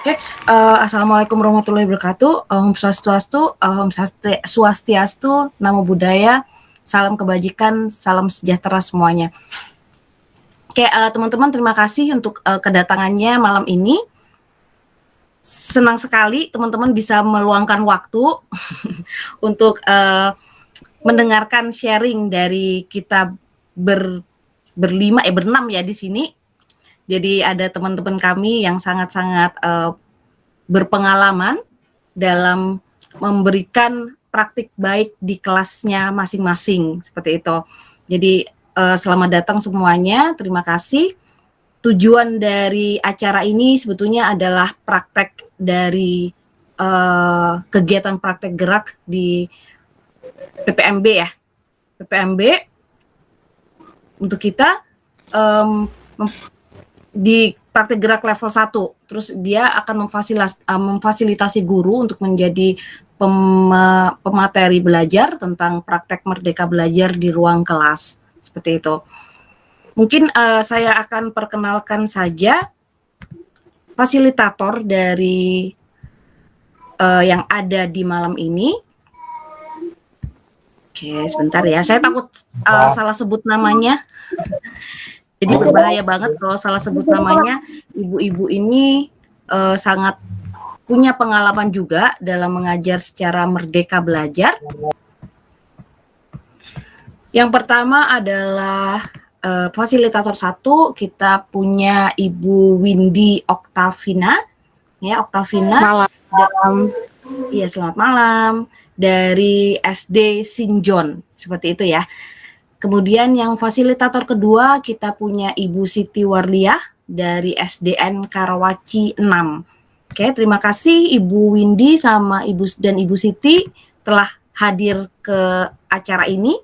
Oke, Assalamualaikum warahmatullahi wabarakatuh. Om Swastiastu, Om Swastiastu, Namo Buddhaya, salam kebajikan, salam sejahtera semuanya. Oke, teman-teman, terima kasih untuk kedatangannya malam ini. Senang sekali teman-teman bisa meluangkan waktu untuk mendengarkan sharing dari kita berenam ya di sini. Jadi ada teman-teman kami yang sangat-sangat berpengalaman dalam memberikan praktik baik di kelasnya masing-masing, seperti itu. Jadi selamat datang semuanya, terima kasih. Tujuan dari acara ini sebetulnya adalah praktek dari kegiatan praktek gerak di PPMB ya. PPMB untuk kita di praktek gerak level 1, terus dia akan memfasilitasi guru untuk menjadi pemateri belajar tentang praktek merdeka belajar di ruang kelas, seperti itu. Mungkin saya akan perkenalkan saja fasilitator dari yang ada di malam ini. Oke, sebentar ya, saya takut salah sebut namanya. Jadi berbahaya banget kalau salah sebut namanya. Ibu-ibu ini sangat punya pengalaman juga dalam mengajar secara merdeka belajar. Yang pertama adalah fasilitator 1, kita punya Ibu Windy Oktavina. Ya, Oktavina. Iya, selamat malam. Dari SD Sinjon, seperti itu ya. Kemudian yang fasilitator kedua kita punya Ibu Siti Warliah dari SDN Karawaci 6. Oke, terima kasih Ibu Windy sama Ibu Siti telah hadir ke acara ini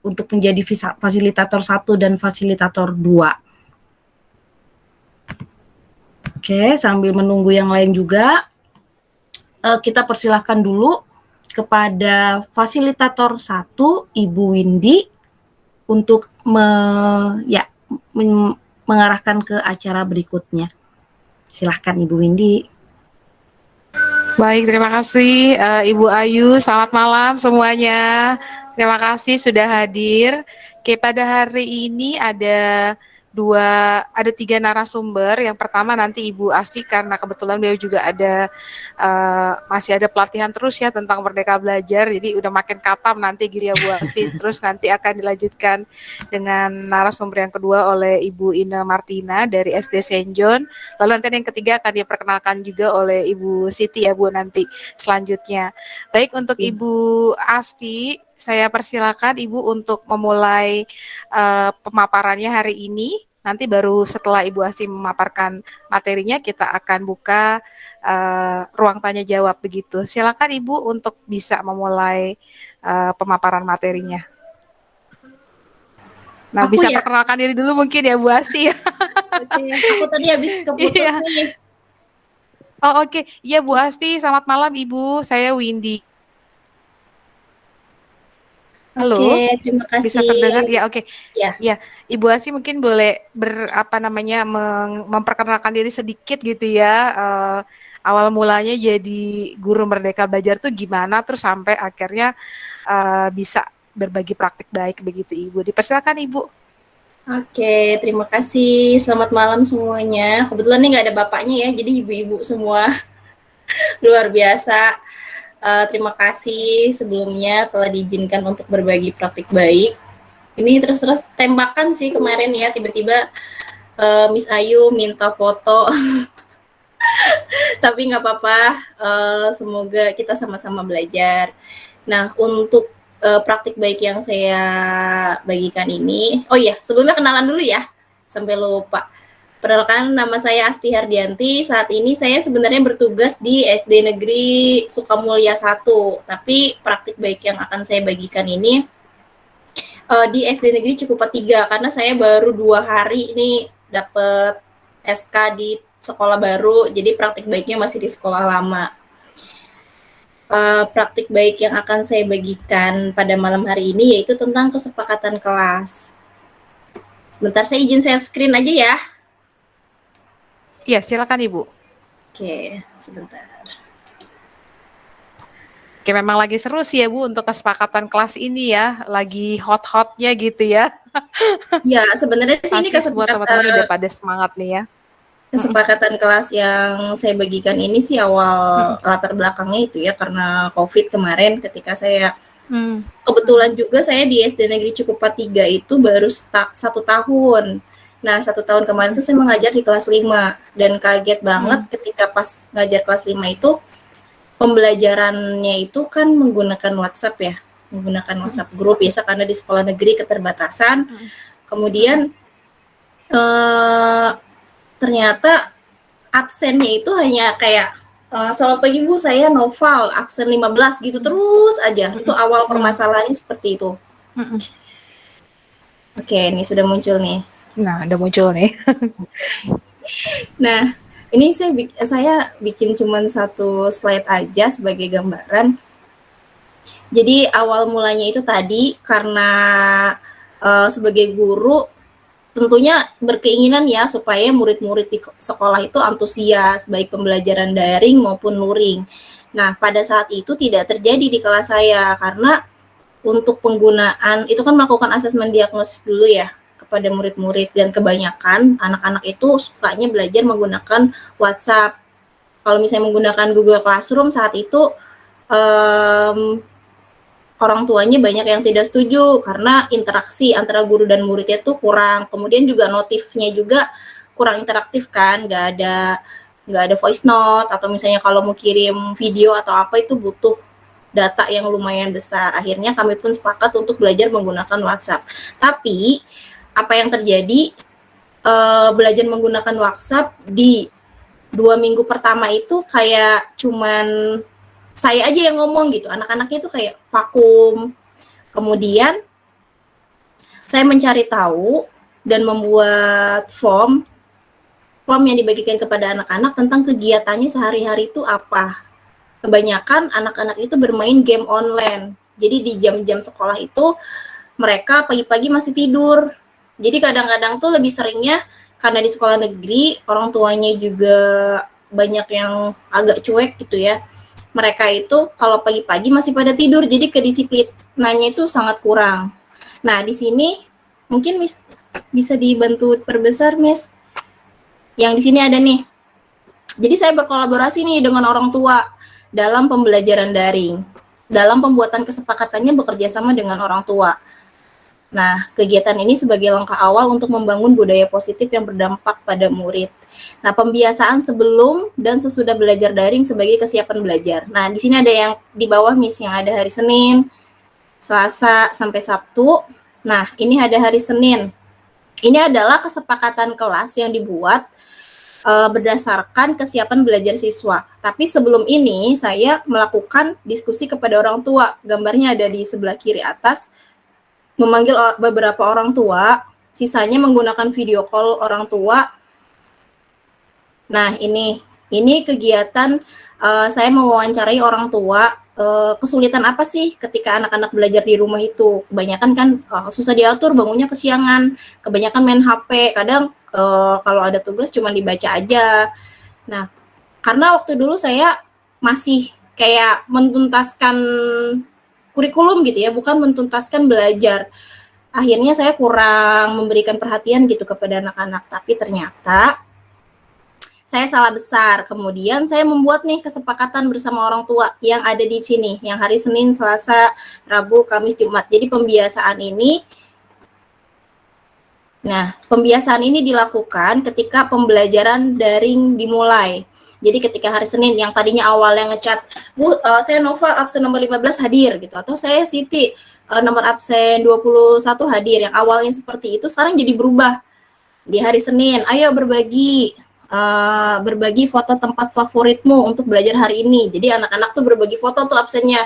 untuk menjadi fasilitator 1 dan fasilitator 2. Oke, sambil menunggu yang lain juga, kita persilahkan dulu kepada fasilitator 1, Ibu Windy, untuk mengarahkan ke acara berikutnya. Silahkan Ibu Windy. Baik, terima kasih Ibu Ayu. Selamat malam semuanya. Terima kasih sudah hadir. Oke, pada hari ini ada tiga narasumber. Yang pertama nanti Ibu Asti, karena kebetulan beliau juga masih ada pelatihan terus ya tentang Merdeka Belajar. Jadi udah makin katam nanti gitu ya Bu Asti. Terus nanti akan dilanjutkan dengan narasumber yang kedua oleh Ibu Ina Martina dari SD Senjon. Lalu nanti yang ketiga akan diperkenalkan juga oleh Ibu Siti ya Bu nanti selanjutnya. Baik, untuk Ibu Asti, saya persilakan Ibu untuk memulai pemaparannya hari ini. Nanti baru setelah Ibu Asti memaparkan materinya, kita akan buka ruang tanya jawab begitu. Silakan Ibu untuk bisa memulai pemaparan materinya. Nah, bisa perkenalkan diri dulu mungkin ya Bu Asti. Oke, aku tadi habis keputus nih. Oh oke. Iya Bu Asti, selamat malam Ibu. Saya Windy. Halo. Oke, terima kasih. Bisa terdengar? Ya, oke. Ya. Ya, Ibu Asti mungkin boleh memperkenalkan diri sedikit gitu ya. Awal mulanya jadi guru Merdeka Belajar tuh gimana, terus sampai akhirnya bisa berbagi praktik baik begitu Ibu. Dipersilakan Ibu. Oke, terima kasih. Selamat malam semuanya. Kebetulan nih nggak ada bapaknya ya, jadi ibu-ibu semua. Luar biasa. Terima kasih sebelumnya telah diizinkan untuk berbagi praktik baik. Ini terus-terus tembakan sih kemarin ya, tiba-tiba Miss Ayu minta foto. Tapi nggak apa-apa, semoga kita sama-sama belajar. Nah, untuk praktik baik yang saya bagikan ini, oh iya, sebelumnya kenalan dulu ya, sampai lupa. Perkenalkan, nama saya Asti Hardianti. Saat ini saya sebenarnya bertugas di SD Negeri Sukamulya 1, tapi praktik baik yang akan saya bagikan ini di SD Negeri Cikupa 3, karena saya baru 2 hari nih dapat SK di sekolah baru, jadi praktik baiknya masih di sekolah lama. Praktik baik yang akan saya bagikan pada malam hari ini yaitu tentang kesepakatan kelas. Sebentar, saya izin share screen aja ya. Iya, silakan Ibu. Oke, sebentar. Oke, memang lagi seru sih ya Bu untuk kesepakatan kelas ini ya, lagi hot-hotnya gitu ya. Ya, sebenarnya sih ini Pasti semua teman-teman udah pada semangat nih ya. kesepakatan kelas yang saya bagikan ini sih awal latar belakangnya itu ya karena COVID kemarin ketika saya kebetulan juga saya di SD Negeri Cikupa 3 itu baru 1 tahun. Nah, 1 tahun kemarin tuh saya mengajar di kelas 5 dan kaget banget ketika pas ngajar kelas 5 itu pembelajarannya itu kan menggunakan WhatsApp ya, menggunakan WhatsApp grup biasa karena di sekolah negeri keterbatasan. Kemudian ternyata absennya itu hanya kayak selamat pagi Bu, saya Noval, absen 15 gitu terus aja. Itu awal permasalahannya seperti itu. Oke, ini sudah muncul nih. Nah, udah muncul nih. Nah, ini saya bikin cuman 1 slide aja sebagai gambaran. Jadi awal mulanya itu tadi karena sebagai guru tentunya berkeinginan ya supaya murid-murid di sekolah itu antusias baik pembelajaran daring maupun luring. Nah, pada saat itu tidak terjadi di kelas saya karena untuk penggunaan itu kan melakukan asesmen diagnosis dulu ya kepada murid-murid dan kebanyakan anak-anak itu sukanya belajar menggunakan WhatsApp. Kalau misalnya menggunakan Google Classroom saat itu orang tuanya banyak yang tidak setuju karena interaksi antara guru dan muridnya tuh kurang. Kemudian juga notifnya juga kurang interaktif kan, nggak ada voice note atau misalnya kalau mau kirim video atau apa itu butuh data yang lumayan besar. Akhirnya kami pun sepakat untuk belajar menggunakan WhatsApp. Tapi apa yang terjadi belajar menggunakan WhatsApp di 2 minggu pertama itu kayak cuman saya aja yang ngomong gitu, anak-anaknya itu kayak vakum. Kemudian saya mencari tahu dan membuat form yang dibagikan kepada anak-anak tentang kegiatannya sehari-hari itu apa. Kebanyakan anak-anak itu bermain game online. Jadi di jam-jam sekolah itu mereka pagi-pagi masih tidur. Jadi kadang-kadang tuh lebih seringnya karena di sekolah negeri orang tuanya juga banyak yang agak cuek gitu ya. Mereka itu kalau pagi-pagi masih pada tidur, jadi kedisiplinannya itu sangat kurang. Nah, di sini mungkin Miss bisa dibantu perbesar, Miss. Yang di sini ada nih. Jadi saya berkolaborasi nih dengan orang tua dalam pembelajaran daring. Dalam pembuatan kesepakatannya bekerja sama dengan orang tua. Nah, kegiatan ini sebagai langkah awal untuk membangun budaya positif yang berdampak pada murid. Nah, pembiasaan sebelum dan sesudah belajar daring sebagai kesiapan belajar. Nah, di sini ada yang di bawah Miss yang ada hari Senin, Selasa sampai Sabtu. Nah, ini ada hari Senin. Ini adalah kesepakatan kelas yang dibuat berdasarkan kesiapan belajar siswa. Tapi sebelum ini saya melakukan diskusi kepada orang tua. Gambarnya ada di sebelah kiri atas. Memanggil beberapa orang tua, sisanya menggunakan video call orang tua. Nah, ini kegiatan saya mewawancarai orang tua, kesulitan apa sih ketika anak-anak belajar di rumah itu. Kebanyakan kan susah diatur, bangunnya kesiangan, kebanyakan main HP, kadang kalau ada tugas cuma dibaca aja. Nah, karena waktu dulu saya masih kayak mentuntaskan kurikulum gitu ya, bukan mentuntaskan belajar. Akhirnya saya kurang memberikan perhatian gitu kepada anak-anak, tapi ternyata saya salah besar. Kemudian saya membuat nih kesepakatan bersama orang tua yang ada di sini, yang hari Senin, Selasa, Rabu, Kamis, Jumat. Jadi pembiasaan ini dilakukan ketika pembelajaran daring dimulai. Jadi ketika hari Senin yang tadinya awalnya ngechat, Bu, saya Nova absen nomor 15 hadir gitu, atau saya Siti nomor absen 21 hadir, yang awalnya seperti itu sekarang jadi berubah. Di hari Senin, ayo berbagi foto tempat favoritmu untuk belajar hari ini. Jadi anak-anak tuh berbagi foto tuh absennya.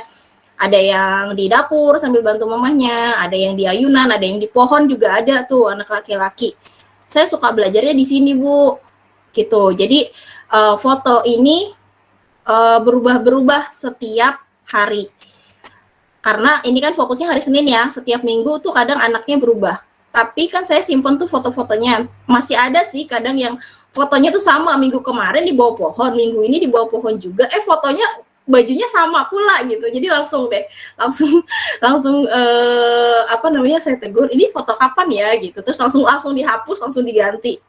Ada yang di dapur sambil bantu mamahnya, ada yang di ayunan, ada yang di pohon juga ada tuh anak laki-laki. Saya suka belajarnya di sini, Bu. Gitu. Jadi foto ini berubah-berubah setiap hari. Karena ini kan fokusnya hari Senin ya, setiap minggu tuh kadang anaknya berubah. Tapi kan saya simpen tuh foto-fotonya. Masih ada sih kadang yang fotonya tuh sama, minggu kemarin di bawah pohon, minggu ini di bawah pohon juga, fotonya bajunya sama pula gitu. Jadi langsung langsung apa namanya, saya tegur, ini foto kapan ya gitu. Terus langsung dihapus, langsung diganti.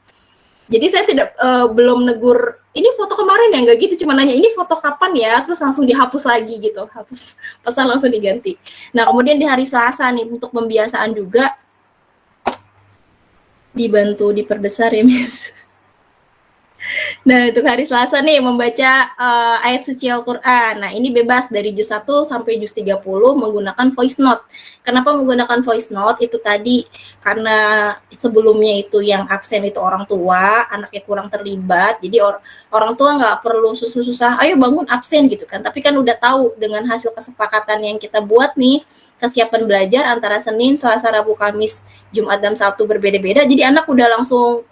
Jadi saya tidak belum negur, ini foto kemarin ya, nggak gitu, cuma nanya ini foto kapan ya, terus langsung dihapus lagi gitu, hapus pesan langsung diganti. Nah kemudian di hari Selasa nih untuk pembiasaan juga dibantu diperbesar ya Miss. Nah, untuk hari Selasa nih membaca ayat suci Al-Qur'an. Nah, ini bebas dari juz 1 sampai juz 30 menggunakan voice note. Kenapa menggunakan voice note? Itu tadi karena sebelumnya itu yang absen itu orang tua, anaknya kurang terlibat. Jadi orang tua nggak perlu susah-susah, ayo bangun absen gitu kan. Tapi kan udah tahu dengan hasil kesepakatan yang kita buat nih, kesiapan belajar antara Senin, Selasa, Rabu, Kamis, Jumat, dan Sabtu berbeda-beda. Jadi anak udah langsung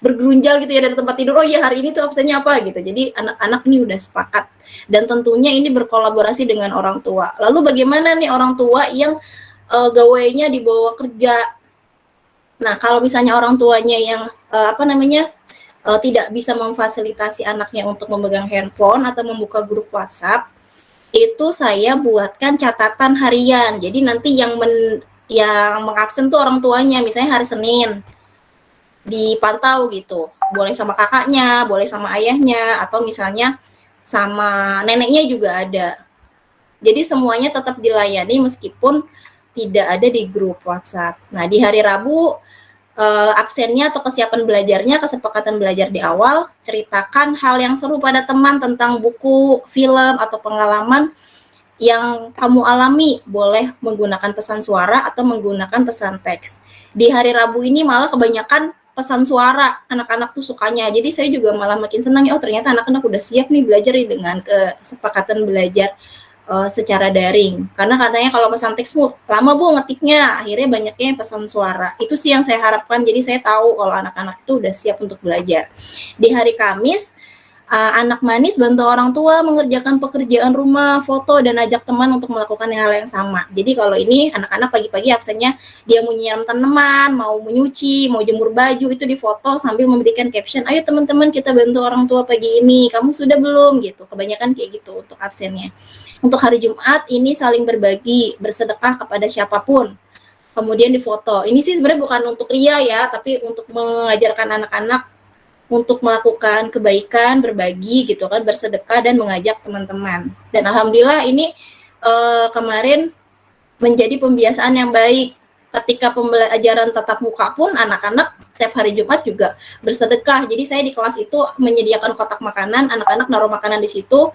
bergerunjal gitu ya dari tempat tidur, oh iya hari ini tuh absennya apa gitu. Jadi anak-anak ini udah sepakat dan tentunya ini berkolaborasi dengan orang tua. Lalu bagaimana nih orang tua yang gawainya dibawa kerja? Nah kalau misalnya orang tuanya yang tidak bisa memfasilitasi anaknya untuk memegang handphone atau membuka grup WhatsApp, itu saya buatkan catatan harian. Jadi nanti yang mengabsen tuh orang tuanya, misalnya hari Senin dipantau gitu, boleh sama kakaknya, boleh sama ayahnya, atau misalnya sama neneknya juga ada. Jadi semuanya tetap dilayani meskipun tidak ada di grup WhatsApp. Nah di hari Rabu absennya atau kesiapan belajarnya, kesepakatan belajar di awal, ceritakan hal yang seru pada teman tentang buku, film, atau pengalaman yang kamu alami, boleh menggunakan pesan suara atau menggunakan pesan teks. Di hari Rabu ini malah kebanyakan pesan suara, anak-anak tuh sukanya. Jadi saya juga malah makin senang ya, oh ternyata anak-anak udah siap nih belajar nih dengan kesepakatan belajar secara daring. Karena katanya kalau pesan teks lama Bu ngetiknya, akhirnya banyaknya pesan suara. Itu sih yang saya harapkan. Jadi saya tahu kalau anak-anak itu udah siap untuk belajar. Di hari Kamis anak manis bantu orang tua mengerjakan pekerjaan rumah, foto, dan ajak teman untuk melakukan hal yang sama. Jadi kalau ini anak-anak pagi-pagi absennya dia mau nyiram tanaman, mau menyuci, mau jemur baju, itu difoto sambil memberikan caption, ayo teman-teman kita bantu orang tua pagi ini, kamu sudah belum? Gitu. Kebanyakan kayak gitu untuk absennya. Untuk hari Jumat ini saling berbagi, bersedekah kepada siapapun. Kemudian difoto. Ini sih sebenarnya bukan untuk ria ya, tapi untuk mengajarkan anak-anak untuk melakukan kebaikan, berbagi gitu kan, bersedekah dan mengajak teman-teman. Dan alhamdulillah ini kemarin menjadi pembiasaan yang baik. Ketika pembelajaran tatap muka pun anak-anak setiap hari Jumat juga bersedekah. Jadi saya di kelas itu menyediakan kotak makanan, anak-anak naruh makanan di situ.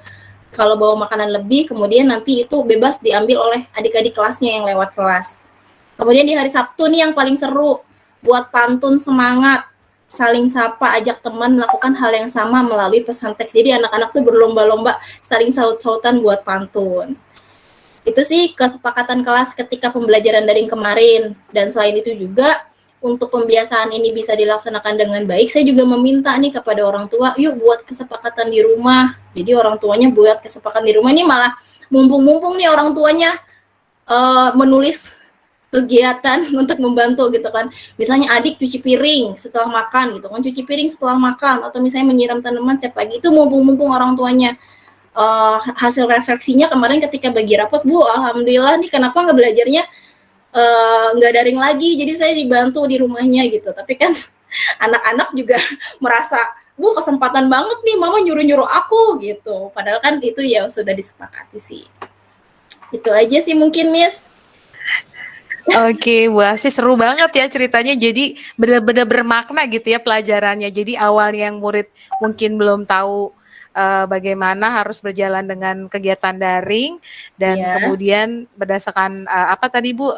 Kalau bawa makanan lebih, kemudian nanti itu bebas diambil oleh adik-adik kelasnya yang lewat kelas. Kemudian di hari Sabtu nih yang paling seru, buat pantun semangat, saling sapa, ajak teman melakukan hal yang sama melalui pesan teks. Jadi anak-anak tuh berlomba-lomba saling saut-sautan buat pantun. Itu sih kesepakatan kelas ketika pembelajaran daring kemarin. Dan selain itu juga untuk pembiasaan ini bisa dilaksanakan dengan baik, saya juga meminta nih kepada orang tua, yuk buat kesepakatan di rumah. Jadi orang tuanya buat kesepakatan di rumah, ini malah mumpung-mumpung nih orang tuanya menulis kegiatan untuk membantu gitu kan. Misalnya adik cuci piring setelah makan gitu kan, cuci piring setelah makan, atau misalnya menyiram tanaman tiap pagi. Itu mumpung-mumpung orang tuanya. Hasil refleksinya kemarin ketika bagi rapot, Bu, alhamdulillah nih kenapa nggak belajarnya nggak daring lagi, jadi saya dibantu di rumahnya gitu. Tapi kan anak-anak juga merasa, Bu, kesempatan banget nih mama nyuruh-nyuruh aku gitu. Padahal kan itu ya sudah disepakati sih. Itu aja sih mungkin, Miss. Oke, wah sih seru banget ya ceritanya. Jadi benar-benar bermakna gitu ya pelajarannya. Jadi awalnya yang murid mungkin belum tahu bagaimana harus berjalan dengan kegiatan daring, dan kemudian berdasarkan apa tadi Bu?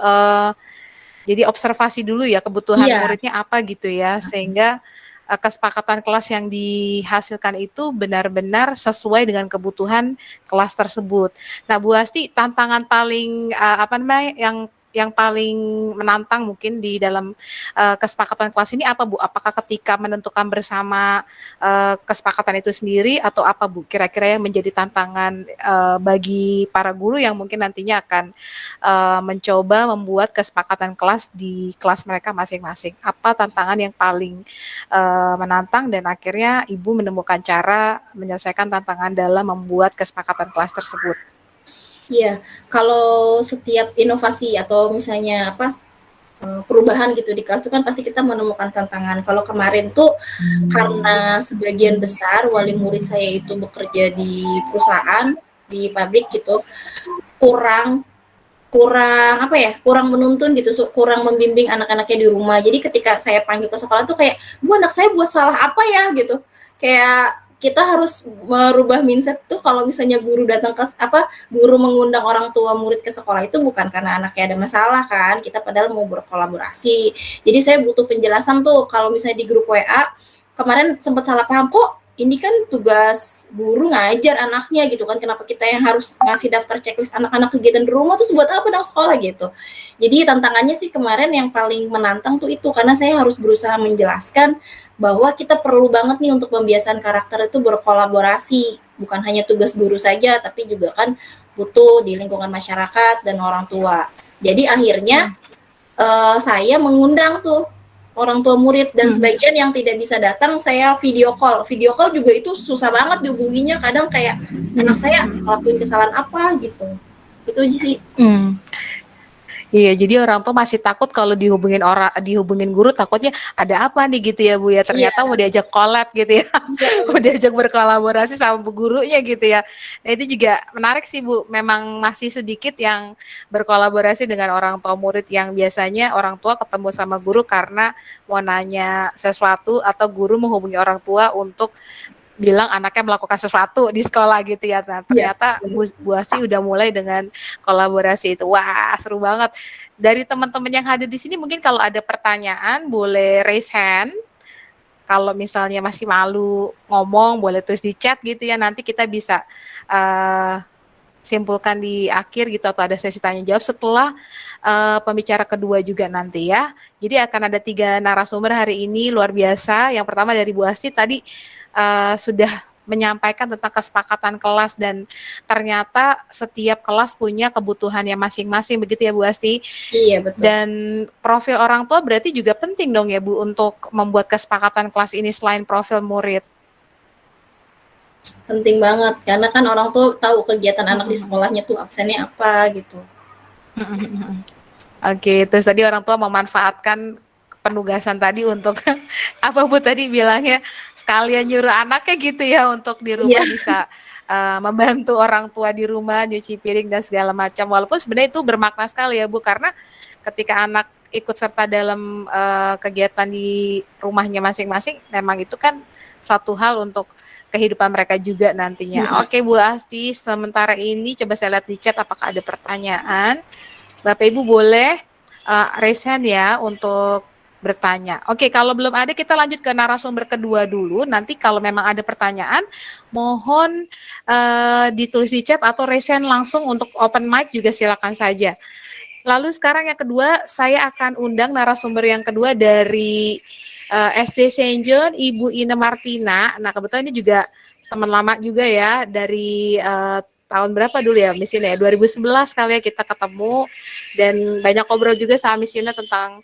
Jadi observasi dulu ya kebutuhan muridnya apa gitu ya, sehingga kesepakatan kelas yang dihasilkan itu benar-benar sesuai dengan kebutuhan kelas tersebut. Nah, Bu Asti, tantangan paling yang yang paling menantang mungkin di dalam kesepakatan kelas ini apa Bu? Apakah ketika menentukan bersama kesepakatan itu sendiri atau apa Bu? Kira-kira yang menjadi tantangan bagi para guru yang mungkin nantinya akan mencoba membuat kesepakatan kelas di kelas mereka masing-masing. Apa tantangan yang paling menantang dan akhirnya Ibu menemukan cara menyelesaikan tantangan dalam membuat kesepakatan kelas tersebut? Iya, kalau setiap inovasi atau misalnya perubahan gitu di kelas itu kan pasti kita menemukan tantangan. Kalau kemarin tuh karena sebagian besar wali murid saya itu bekerja di perusahaan, di pabrik gitu, kurang menuntun gitu, kurang membimbing anak-anaknya di rumah. Jadi ketika saya panggil ke sekolah tuh kayak, Bu, anak saya buat salah apa ya gitu. Kayak kita harus merubah mindset tuh kalau misalnya guru mengundang orang tua murid ke sekolah itu bukan karena anaknya ada masalah kan, kita padahal mau berkolaborasi. Jadi saya butuh penjelasan tuh kalau misalnya di grup WA kemarin sempat salah paham, kok ini kan tugas guru ngajar anaknya gitu kan, kenapa kita yang harus ngasih daftar checklist anak-anak kegiatan di rumah, terus buat apa dong sekolah gitu. Jadi tantangannya sih kemarin yang paling menantang tuh itu, karena saya harus berusaha menjelaskan bahwa kita perlu banget nih untuk pembiasaan karakter itu berkolaborasi, bukan hanya tugas guru saja, tapi juga kan butuh di lingkungan masyarakat dan orang tua. Jadi akhirnya saya mengundang tuh orang tua murid dan sebagian yang tidak bisa datang saya video call. Video call juga itu susah banget dihubunginya, kadang kayak anak saya ngelakuin kesalahan apa gitu. Itu aja sih. Iya, jadi orang tua masih takut kalau dihubungin guru, takutnya ada apa nih gitu ya Bu ya. Ternyata mau diajak collab gitu ya. Mau diajak berkolaborasi sama bu gurunya gitu ya. Nah, itu juga menarik sih Bu. Memang masih sedikit yang berkolaborasi dengan orang tua murid, yang biasanya orang tua ketemu sama guru karena mau nanya sesuatu atau guru menghubungi orang tua untuk bilang anaknya melakukan sesuatu di sekolah gitu ya. Nah, ternyata Bu Asti udah mulai dengan kolaborasi itu. Wah, seru banget. Dari teman-teman yang hadir di sini mungkin kalau ada pertanyaan boleh raise hand. Kalau misalnya masih malu ngomong boleh tulis di chat gitu ya. Nanti kita bisa simpulkan di akhir gitu, atau ada sesi tanya jawab setelah pembicara kedua juga nanti ya. Jadi akan ada 3 narasumber hari ini luar biasa. Yang pertama dari Bu Asti tadi sudah menyampaikan tentang kesepakatan kelas, dan ternyata setiap kelas punya kebutuhannya masing-masing begitu ya Bu Asti. Iya, betul. Dan profil orang tua berarti juga penting dong ya Bu untuk membuat kesepakatan kelas ini selain profil murid. Penting banget karena kan orang tua tahu kegiatan anak di sekolahnya tuh absennya apa gitu. Oke, terus tadi orang tua memanfaatkan penugasan tadi untuk apa Bu tadi bilangnya, sekalian nyuruh anaknya gitu ya untuk di rumah bisa membantu orang tua di rumah nyuci piring dan segala macam. Walaupun sebenarnya itu bermakna sekali ya Bu, karena ketika anak ikut serta dalam kegiatan di rumahnya masing-masing, memang itu kan satu hal untuk kehidupan mereka juga nantinya. Oke Bu Asti, sementara ini coba saya lihat di chat apakah ada pertanyaan. Bapak Ibu boleh raise hand ya untuk bertanya. Oke, kalau belum ada kita lanjut ke narasumber kedua dulu. Nanti kalau memang ada pertanyaan, mohon ditulis di chat atau raise hand langsung. Untuk open mic juga silakan saja. Lalu sekarang yang kedua, saya akan undang narasumber yang kedua dari SD Saint John, Ibu Ina Martina. Nah, kebetulan ini juga teman lama juga ya, dari tahun berapa dulu ya Miss Ina ya, 2011 kali ya kita ketemu, dan banyak ngobrol juga sama Miss Ina tentang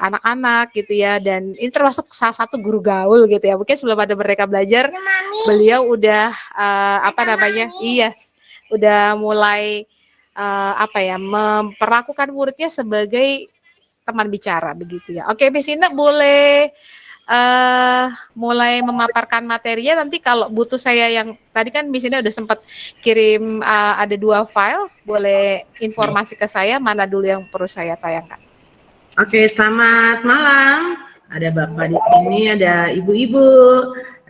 anak-anak gitu ya, dan ini termasuk salah satu guru gaul gitu ya. Mungkin sebelum ada Merdeka Belajar, beliau udah udah mulai memperlakukan muridnya sebagai teman bicara begitu ya. Oke, Miss Ina boleh mulai memaparkan materinya. Nanti kalau butuh saya yang tadi kan Miss Ina udah sempat kirim ada 2 file, boleh informasi ke saya mana dulu yang perlu saya tayangkan. Oke, selamat malam. Ada Bapak di sini, ada Ibu-ibu.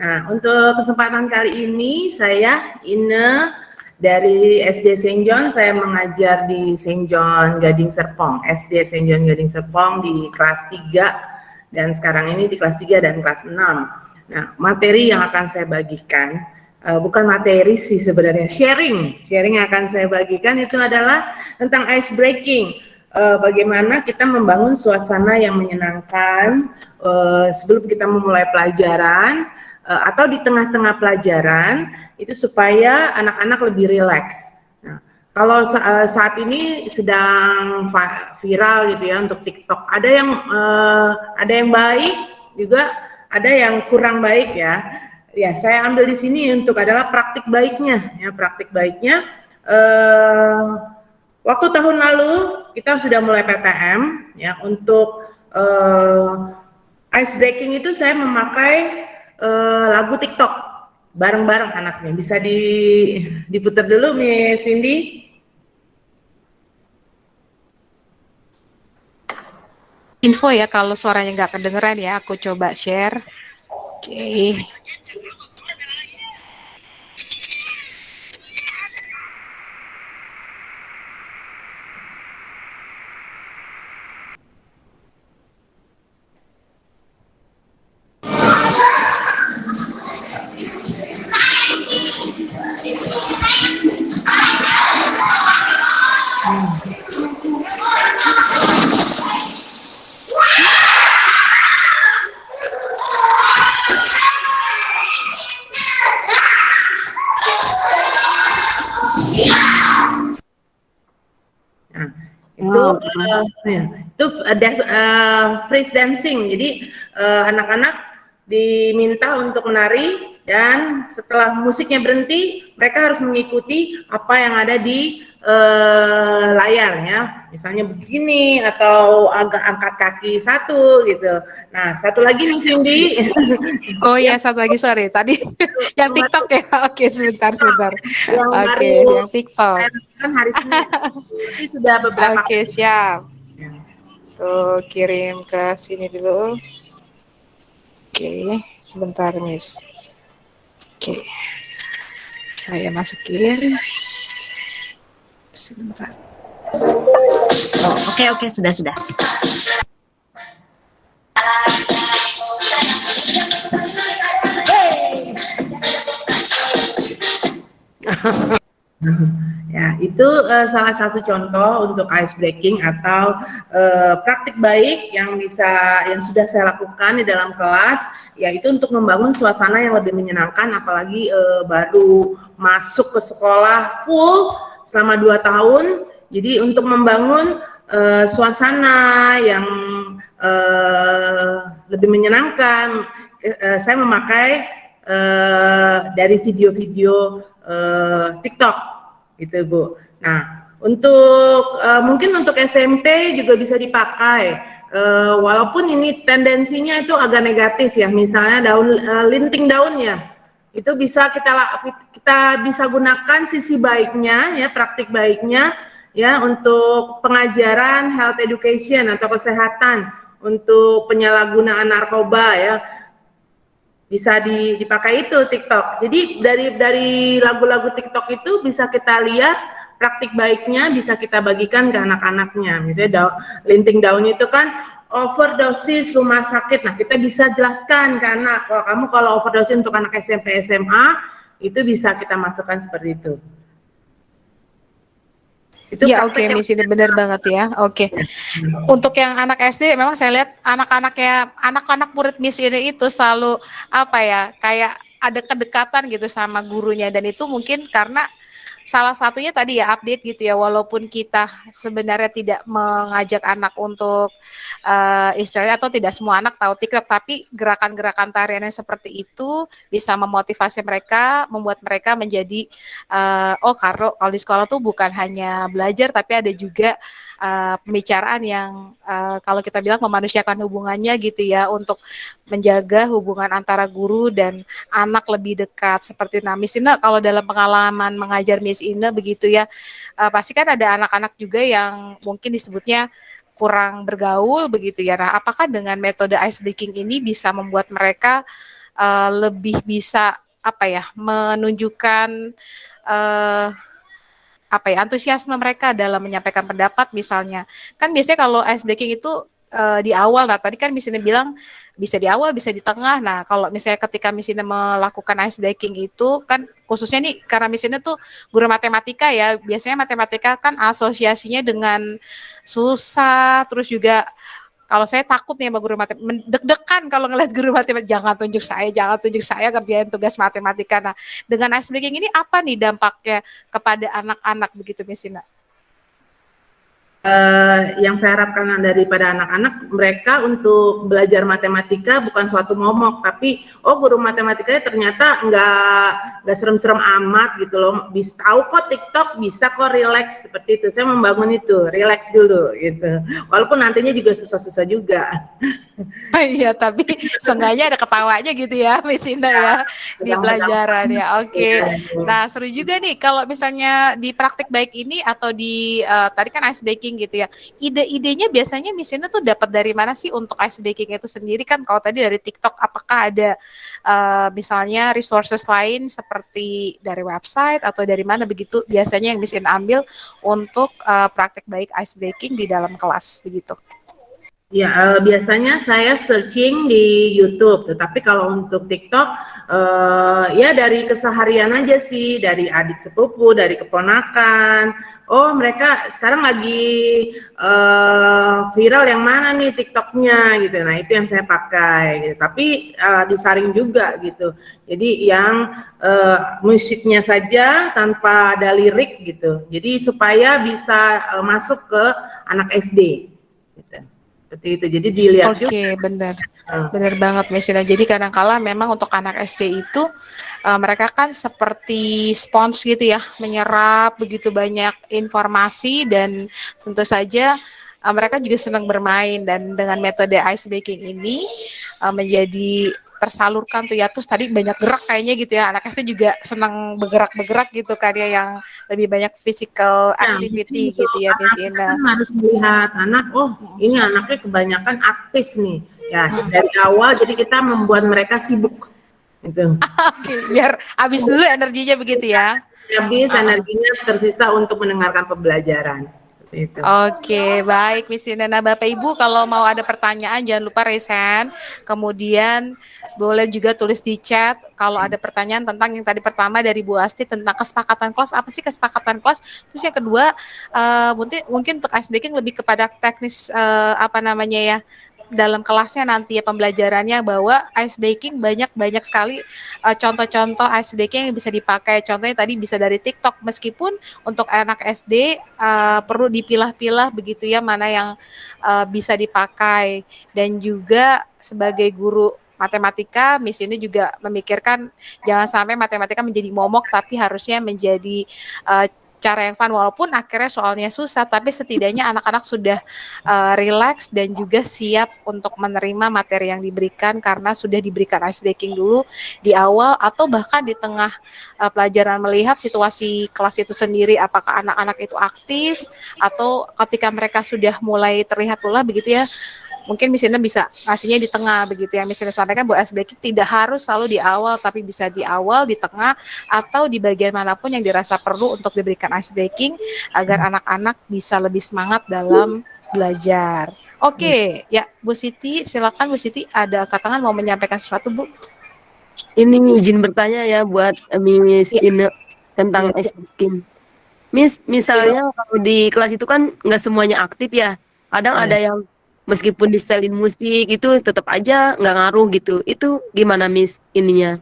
Nah, untuk kesempatan kali ini saya Ine dari SD Saint John. Saya mengajar di Saint John Gading Serpong, SD Saint John Gading Serpong di kelas 3, dan sekarang ini di kelas 3 dan kelas 6. Nah, materi yang akan saya bagikan bukan materi sih sebenarnya, sharing yang akan saya bagikan itu adalah tentang ice breaking. bagaimana kita membangun suasana yang menyenangkan sebelum kita memulai pelajaran atau di tengah-tengah pelajaran itu supaya anak-anak lebih rileks. Nah, kalau saat ini sedang viral gitu ya untuk TikTok, ada yang baik juga, ada yang kurang baik ya. Ya, saya ambil di sini untuk adalah praktik baiknya. Ya, praktik baiknya. Waktu tahun lalu kita sudah mulai PTM ya untuk ice breaking itu saya memakai lagu TikTok bareng-bareng anaknya. Bisa diputar dulu Miss Cindy. Info ya kalau suaranya nggak kedengeran ya, aku coba share. Oke. Itu freeze dancing. Jadi anak-anak diminta untuk menari dan setelah musiknya berhenti, mereka harus mengikuti apa yang ada di layarnya. Misalnya begini atau agak angkat kaki satu gitu. Nah, satu lagi nih Cindy. Oh ya, satu lagi sorry. Tadi yang TikTok ya. Oke, sebentar. Oke, yang TikTok. Kan hari Senin. Ini sudah beberapa. Oke, siap. Tuh, kirim ke sini dulu. Oke, sebentar, Miss. Oke. Saya masukin. Sebentar. Oh, oke, sudah. Ya, itu salah satu contoh untuk ice breaking atau praktik baik yang sudah saya lakukan di dalam kelas, yaitu untuk membangun suasana yang lebih menyenangkan, apalagi baru masuk ke sekolah full selama 2 tahun. Jadi untuk membangun suasana yang lebih menyenangkan, saya memakai dari video-video TikTok gitu Bu. Nah mungkin untuk SMP juga bisa dipakai, walaupun ini tendensinya itu agak negatif ya, misalnya linting daunnya itu bisa kita bisa gunakan sisi baiknya ya, praktik baiknya ya, untuk pengajaran health education atau kesehatan, untuk penyalahgunaan narkoba ya, bisa dipakai itu TikTok. Jadi dari lagu-lagu TikTok itu bisa kita lihat praktik baiknya, bisa kita bagikan ke anak-anaknya. Misalnya linting daunnya itu kan overdosis rumah sakit. Nah, kita bisa jelaskan ke anak, kalau overdosis untuk anak SMP SMA itu bisa kita masukkan seperti itu. Itu ya oke, Miss, ini benar banget ya. Oke. Untuk yang anak SD memang saya lihat anak-anak murid Miss ini itu selalu kayak ada kedekatan gitu sama gurunya, dan itu mungkin karena salah satunya tadi ya update gitu ya, walaupun kita sebenarnya tidak mengajak anak untuk istilahnya, atau tidak semua anak tahu TikTok, tapi gerakan-gerakan tariannya seperti itu bisa memotivasi mereka, membuat mereka menjadi kalau di sekolah tuh bukan hanya belajar, tapi ada juga pembicaraan yang kalau kita bilang memanusiakan hubungannya gitu ya, untuk menjaga hubungan antara guru dan anak lebih dekat seperti itu. Nah, Miss Ina, kalau dalam pengalaman mengajar Miss Ina begitu ya, pasti kan ada anak-anak juga yang mungkin disebutnya kurang bergaul begitu ya. Nah, apakah dengan metode ice breaking ini bisa membuat mereka lebih bisa menunjukkan antusiasme mereka dalam menyampaikan pendapat misalnya. Kan biasanya kalau ice breaking itu di awal. Nah, tadi kan misalnya bilang bisa di awal, bisa di tengah. Nah, kalau misalnya ketika misalnya melakukan ice breaking itu kan khususnya nih karena misalnya tuh guru matematika ya, biasanya matematika kan asosiasinya dengan susah, terus juga kalau saya takut nih sama guru matematika, deg-degan kalau ngeliat guru matematika, jangan tunjuk saya kerjain tugas matematika. Nah, dengan ice breaking ini apa nih dampaknya kepada anak-anak begitu, Miss Ina? Yang saya harapkan daripada anak-anak, mereka untuk belajar matematika bukan suatu momok, tapi guru matematikanya ternyata nggak serem-serem amat gitu loh, bisa tahu kok TikTok, bisa kok relax seperti itu. Saya membangun itu, relax dulu gitu, walaupun nantinya juga susah-susah juga. Iya, tapi seenggaknya ada ketawanya gitu ya, Miss Indah ya, di pelajaran ya. Oke. Nah, seru juga nih kalau misalnya di praktik baik ini atau di tadi kan ice breaking gitu ya. Ide-idenya biasanya Miss Indah tuh dapat dari mana sih untuk ice breaking itu sendiri kan? Kalau tadi dari TikTok, apakah ada misalnya resources lain seperti dari website atau dari mana begitu biasanya yang Miss Indah ambil untuk praktik baik ice breaking di dalam kelas begitu? Ya, biasanya saya searching di YouTube, tetapi kalau untuk TikTok, ya dari keseharian aja sih, dari adik sepupu, dari keponakan. Oh, mereka sekarang lagi viral yang mana nih TikToknya gitu. Nah, itu yang saya pakai. Gitu. Tapi disaring juga gitu. Jadi yang musiknya saja tanpa ada lirik gitu. Jadi supaya bisa masuk ke anak SD. Gitu. Seperti itu, jadi dilihat juga. Oke, benar. Benar banget, Mesina. Jadi kadang-kala memang untuk anak SD itu mereka kan seperti spons gitu ya, menyerap begitu banyak informasi dan tentu saja mereka juga senang bermain dan dengan metode ice breaking ini menjadi tersalurkan tuh ya, terus tadi banyak gerak kayaknya gitu ya, anak SD juga senang bergerak-bergerak gitu kan ya, yang lebih banyak physical activity gitu ya, Miss Ina. Kan harus melihat anak, ini anaknya kebanyakan aktif nih, ya dari awal jadi kita membuat mereka sibuk gitu. Oke, biar habis dulu energinya begitu ya. Habis energinya tersisa untuk mendengarkan pembelajaran. Itu. Oke, baik Miss Ina. Nah, Bapak Ibu kalau mau ada pertanyaan jangan lupa raise hand. Kemudian boleh juga tulis di chat kalau ada pertanyaan tentang yang tadi pertama dari Bu Asti tentang kesepakatan kelas. Apa sih kesepakatan kelas? Terus yang kedua mungkin untuk ice breaking lebih kepada teknis apa namanya ya, dalam kelasnya nanti ya pembelajarannya, bahwa ice breaking banyak sekali contoh-contoh ice breaking yang bisa dipakai. Contohnya tadi bisa dari TikTok, meskipun untuk anak SD perlu dipilah-pilah begitu ya mana yang bisa dipakai. Dan juga sebagai guru matematika, Miss ini juga memikirkan jangan sampai matematika menjadi momok, tapi harusnya menjadi cara yang fun, walaupun akhirnya soalnya susah, tapi setidaknya anak-anak sudah relax dan juga siap untuk menerima materi yang diberikan karena sudah diberikan ice breaking dulu di awal atau bahkan di tengah pelajaran, melihat situasi kelas itu sendiri, apakah anak-anak itu aktif atau ketika mereka sudah mulai terlihat lelah begitu ya. Mungkin misalnya bisa ngasihnya di tengah begitu ya. Misalnya sampaikan bahwa ice breaking tidak harus selalu di awal, tapi bisa di awal, di tengah, atau di bagian manapun yang dirasa perlu untuk diberikan ice breaking agar anak-anak bisa lebih semangat dalam belajar. Oke, ya Bu Siti, silakan Bu Siti, ada katakan mau menyampaikan sesuatu Bu? Ini izin bertanya ya buat Miss Ine tentang ice breaking. Miss, misalnya kalau di kelas itu kan nggak semuanya aktif ya. Kadang ada yang meskipun di setelin musik itu tetap aja nggak ngaruh gitu. Itu gimana Miss ininya?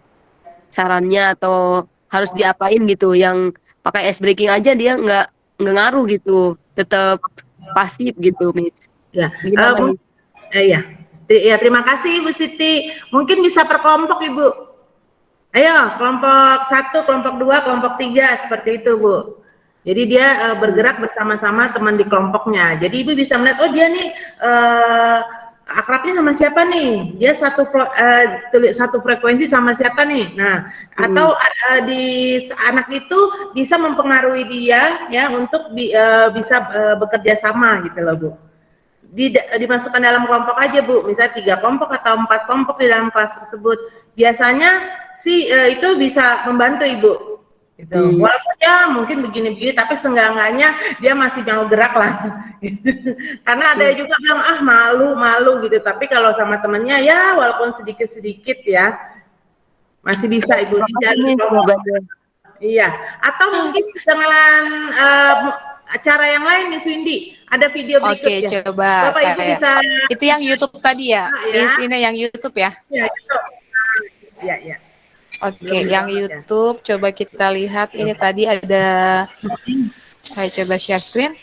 Sarannya atau harus diapain gitu? Yang pakai ice breaking aja dia nggak ngaruh gitu, tetap pasif gitu Miss. Ya, Gimana, Miss? Ya, terima kasih Bu Siti. Mungkin bisa per kelompok Ibu. Ayo, kelompok 1, kelompok 2, kelompok 3 seperti itu Bu. Jadi dia bergerak bersama-sama teman di kelompoknya. Jadi Ibu bisa melihat, oh dia nih akrabnya sama siapa nih? Dia satu frekuensi sama siapa nih? Nah, atau di anak itu bisa mempengaruhi dia ya untuk bisa bekerja sama gitu loh Bu. Dimasukkan dalam kelompok aja Bu, misalnya 3 kelompok atau 4 kelompok di dalam kelas tersebut. Biasanya sih itu bisa membantu Ibu gitu. Walaupun ya mungkin begini-begini, tapi seenggak-enggaknya dia masih mau gerak lah. Karena ada juga bilang malu gitu. Tapi kalau sama temennya ya walaupun sedikit-sedikit ya masih bisa Ibu Lidia. Iya. Atau mungkin dengan acara yang lain Miss Windy, ada video berikutnya. Oke, coba Bapak Ibu bisa. Itu yang YouTube tadi ya, Miss ini yang YouTube ya? Iya, YouTube. Iya. Oke, yang YouTube coba kita lihat ini tadi ada, saya coba share screen.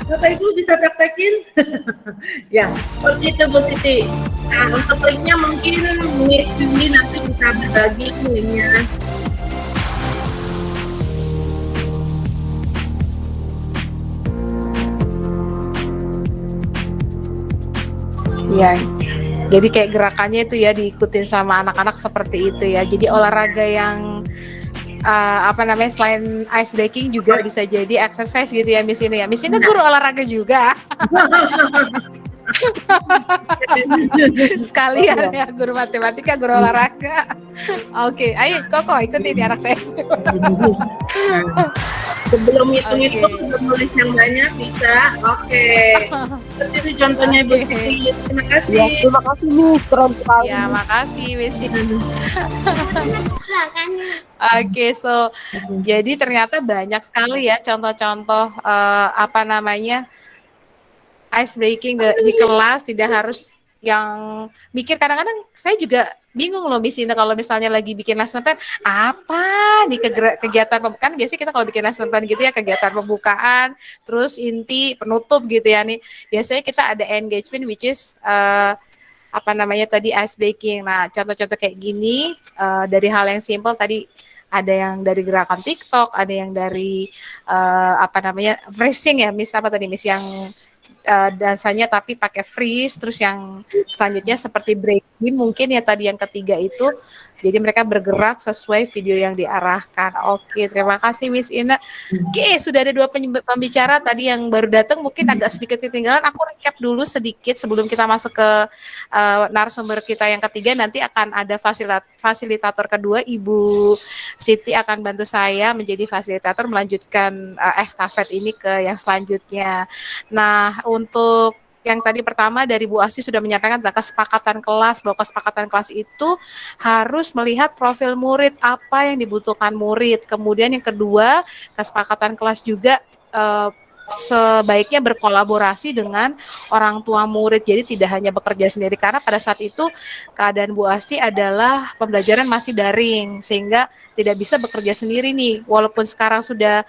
Bapak Ibu bisa praktekin. Ya, seperti itu Bu Siti. Nah, untuk linknya mungkin Miss Windy nanti bisa berbagi linknya. Ya, jadi kayak gerakannya itu ya diikutin sama anak-anak seperti itu ya. Jadi olahraga yang selain ice breaking juga bisa jadi exercise gitu ya Miss ini ya. Miss ini guru olahraga juga. Sekalian ya guru matematika, guru olahraga. Oke, ayo Koko ikutin ya anak saya. Sebelum hitung-hitung, sebelum nulis yang banyak bisa. Oke. Seperti itu contohnya Ibu Siti. Terima kasih. Ya, terima kasih Miss, keren sekali. Ya, makasih Miss. Oke, so jadi ternyata banyak sekali ya contoh-contoh ice breaking di kelas, tidak harus yang mikir. Kadang-kadang saya juga bingung loh Miss Ina kalau misalnya lagi bikin lesson plan, apa nih kegiatan kan biasanya kita kalau bikin lesson plan gitu ya, kegiatan pembukaan, terus inti, penutup gitu ya nih. Biasanya kita ada engagement which is tadi ice breaking. Nah, contoh-contoh kayak gini dari hal yang simple tadi, ada yang dari gerakan TikTok, ada yang dari freezing ya, Miss Miss yang dansanya tapi pakai freeze, terus yang selanjutnya seperti breaking mungkin ya tadi yang ketiga itu, jadi mereka bergerak sesuai video yang diarahkan. Oke, terima kasih Miss Ina. Oke, sudah ada dua pembicara tadi yang baru datang, mungkin agak sedikit ketinggalan. Aku recap dulu sedikit sebelum kita masuk ke narasumber kita yang ketiga. Nanti akan ada fasilitator kedua, Ibu Siti akan bantu saya menjadi fasilitator melanjutkan estafet ini ke yang selanjutnya. Nah, untuk yang tadi pertama dari Bu Asih sudah menyampaikan tentang kesepakatan kelas, bahwa kesepakatan kelas itu harus melihat profil murid, apa yang dibutuhkan murid. Kemudian yang kedua, kesepakatan kelas juga sebaiknya berkolaborasi dengan orang tua murid. Jadi tidak hanya bekerja sendiri, karena pada saat itu keadaan Bu Asih adalah pembelajaran masih daring, sehingga tidak bisa bekerja sendiri nih. Walaupun sekarang sudah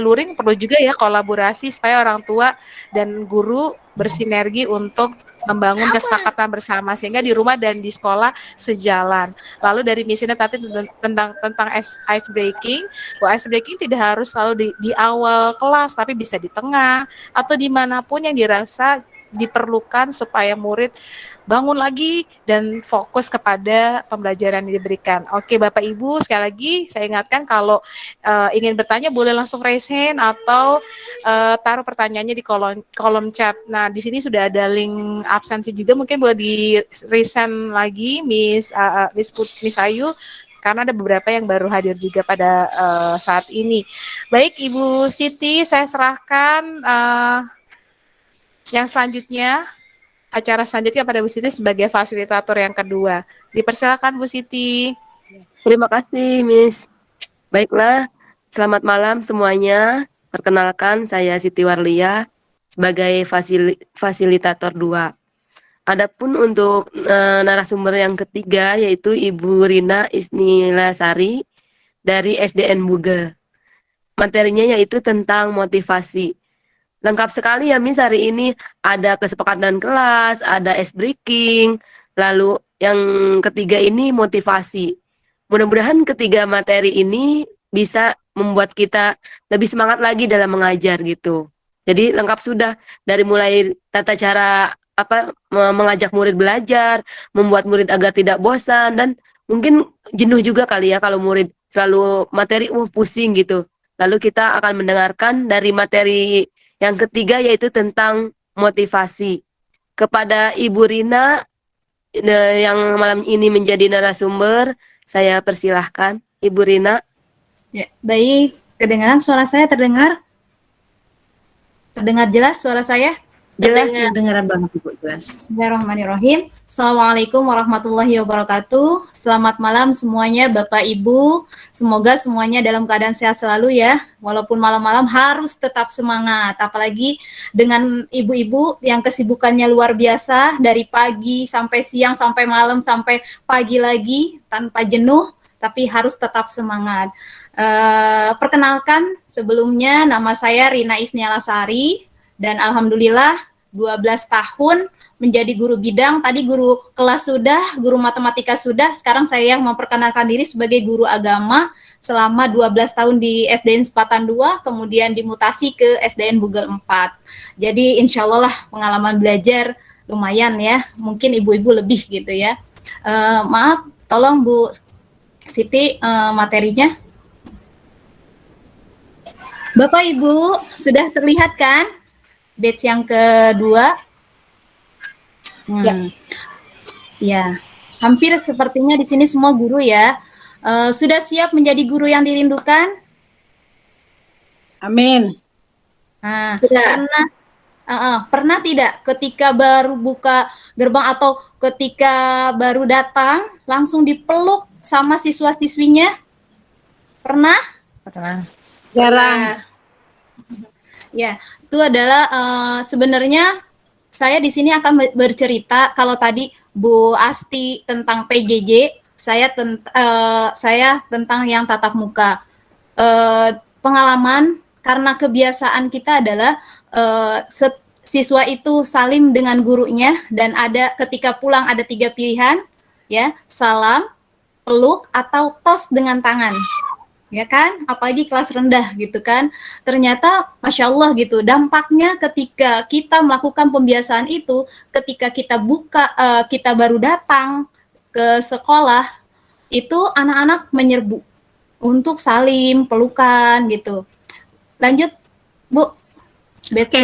luring, perlu juga ya kolaborasi supaya orang tua dan guru bersinergi untuk membangun kesepakatan bersama sehingga di rumah dan di sekolah sejalan. Lalu dari misinya tadi tentang ice breaking, bahwa ice breaking tidak harus selalu di awal kelas, tapi bisa di tengah atau dimanapun yang dirasa diperlukan supaya murid bangun lagi dan fokus kepada pembelajaran yang diberikan. Oke, Bapak Ibu, sekali lagi saya ingatkan kalau ingin bertanya boleh langsung raise hand atau taruh pertanyaannya di kolom chat. Nah, di sini sudah ada link absensi juga, mungkin boleh di resend lagi Miss Ayu, karena ada beberapa yang baru hadir juga pada saat ini. Baik, Ibu Siti, saya serahkan yang selanjutnya, acara selanjutnya pada Bu Siti sebagai fasilitator yang kedua. Dipersilakan Bu Siti. Terima kasih Miss. Baiklah, selamat malam semuanya. Perkenalkan, saya Siti Warlia sebagai fasilitator 2. Adapun untuk narasumber yang ketiga yaitu Ibu Rina Isnilasari dari SDN Buge. Materinya yaitu tentang motivasi. Lengkap sekali ya Miss, hari ini ada kesepakatan kelas, ada ice breaking, lalu yang ketiga ini motivasi. mudah-mudahan ketiga materi ini bisa membuat kita lebih semangat lagi dalam mengajar gitu. Jadi lengkap sudah dari mulai tata cara mengajak murid belajar, membuat murid agar tidak bosan dan mungkin jenuh juga kali ya kalau murid selalu materi pusing gitu. Lalu kita akan mendengarkan dari materi yang ketiga yaitu tentang motivasi. Kepada Ibu Rina yang malam ini menjadi narasumber, saya persilahkan Ibu Rina. Ya, baik. Kedengaran suara saya terdengar? Terdengar jelas suara saya? Jelas Kedengaran banget Ibu, jelas. Bismillahirrahmanirrahim. Assalamualaikum warahmatullahi wabarakatuh. Selamat malam semuanya Bapak Ibu. Semoga semuanya dalam keadaan sehat selalu ya. Walaupun malam-malam harus tetap semangat. Apalagi dengan ibu-ibu yang kesibukannya luar biasa. Dari pagi sampai siang, sampai malam, sampai pagi lagi. Tanpa jenuh, tapi harus tetap semangat. Perkenalkan sebelumnya nama saya Rina Isnialasari. Dan alhamdulillah 12 tahun menjadi guru bidang, tadi guru kelas sudah, guru matematika sudah, sekarang saya yang memperkenalkan diri sebagai guru agama selama 12 tahun di SDN Sepatan 2, kemudian dimutasi ke SDN Bugel 4. Jadi insya Allah lah pengalaman belajar lumayan ya, mungkin ibu-ibu lebih gitu ya. Maaf, tolong Bu Siti materinya. Bapak Ibu, sudah terlihat kan batch yang kedua? Ya, hampir sepertinya di sini semua guru ya. Sudah siap menjadi guru yang dirindukan? Amin. Nah, pernah tidak ketika baru buka gerbang atau ketika baru datang langsung dipeluk sama siswa-siswinya? Pernah? Jarang. Ya, itu adalah sebenarnya saya di sini akan bercerita. Kalau tadi Bu Asti tentang PJJ, saya tentang yang tatap muka. Pengalaman karena kebiasaan kita adalah siswa itu salim dengan gurunya dan ada ketika pulang ada 3 pilihan, ya, salam, peluk atau tos dengan tangan. Ya kan, apalagi kelas rendah gitu kan. Ternyata Masya Allah gitu, dampaknya ketika kita melakukan pembiasaan itu, ketika kita baru datang ke sekolah, itu anak-anak menyerbu untuk salim, pelukan gitu. Lanjut Bu, batch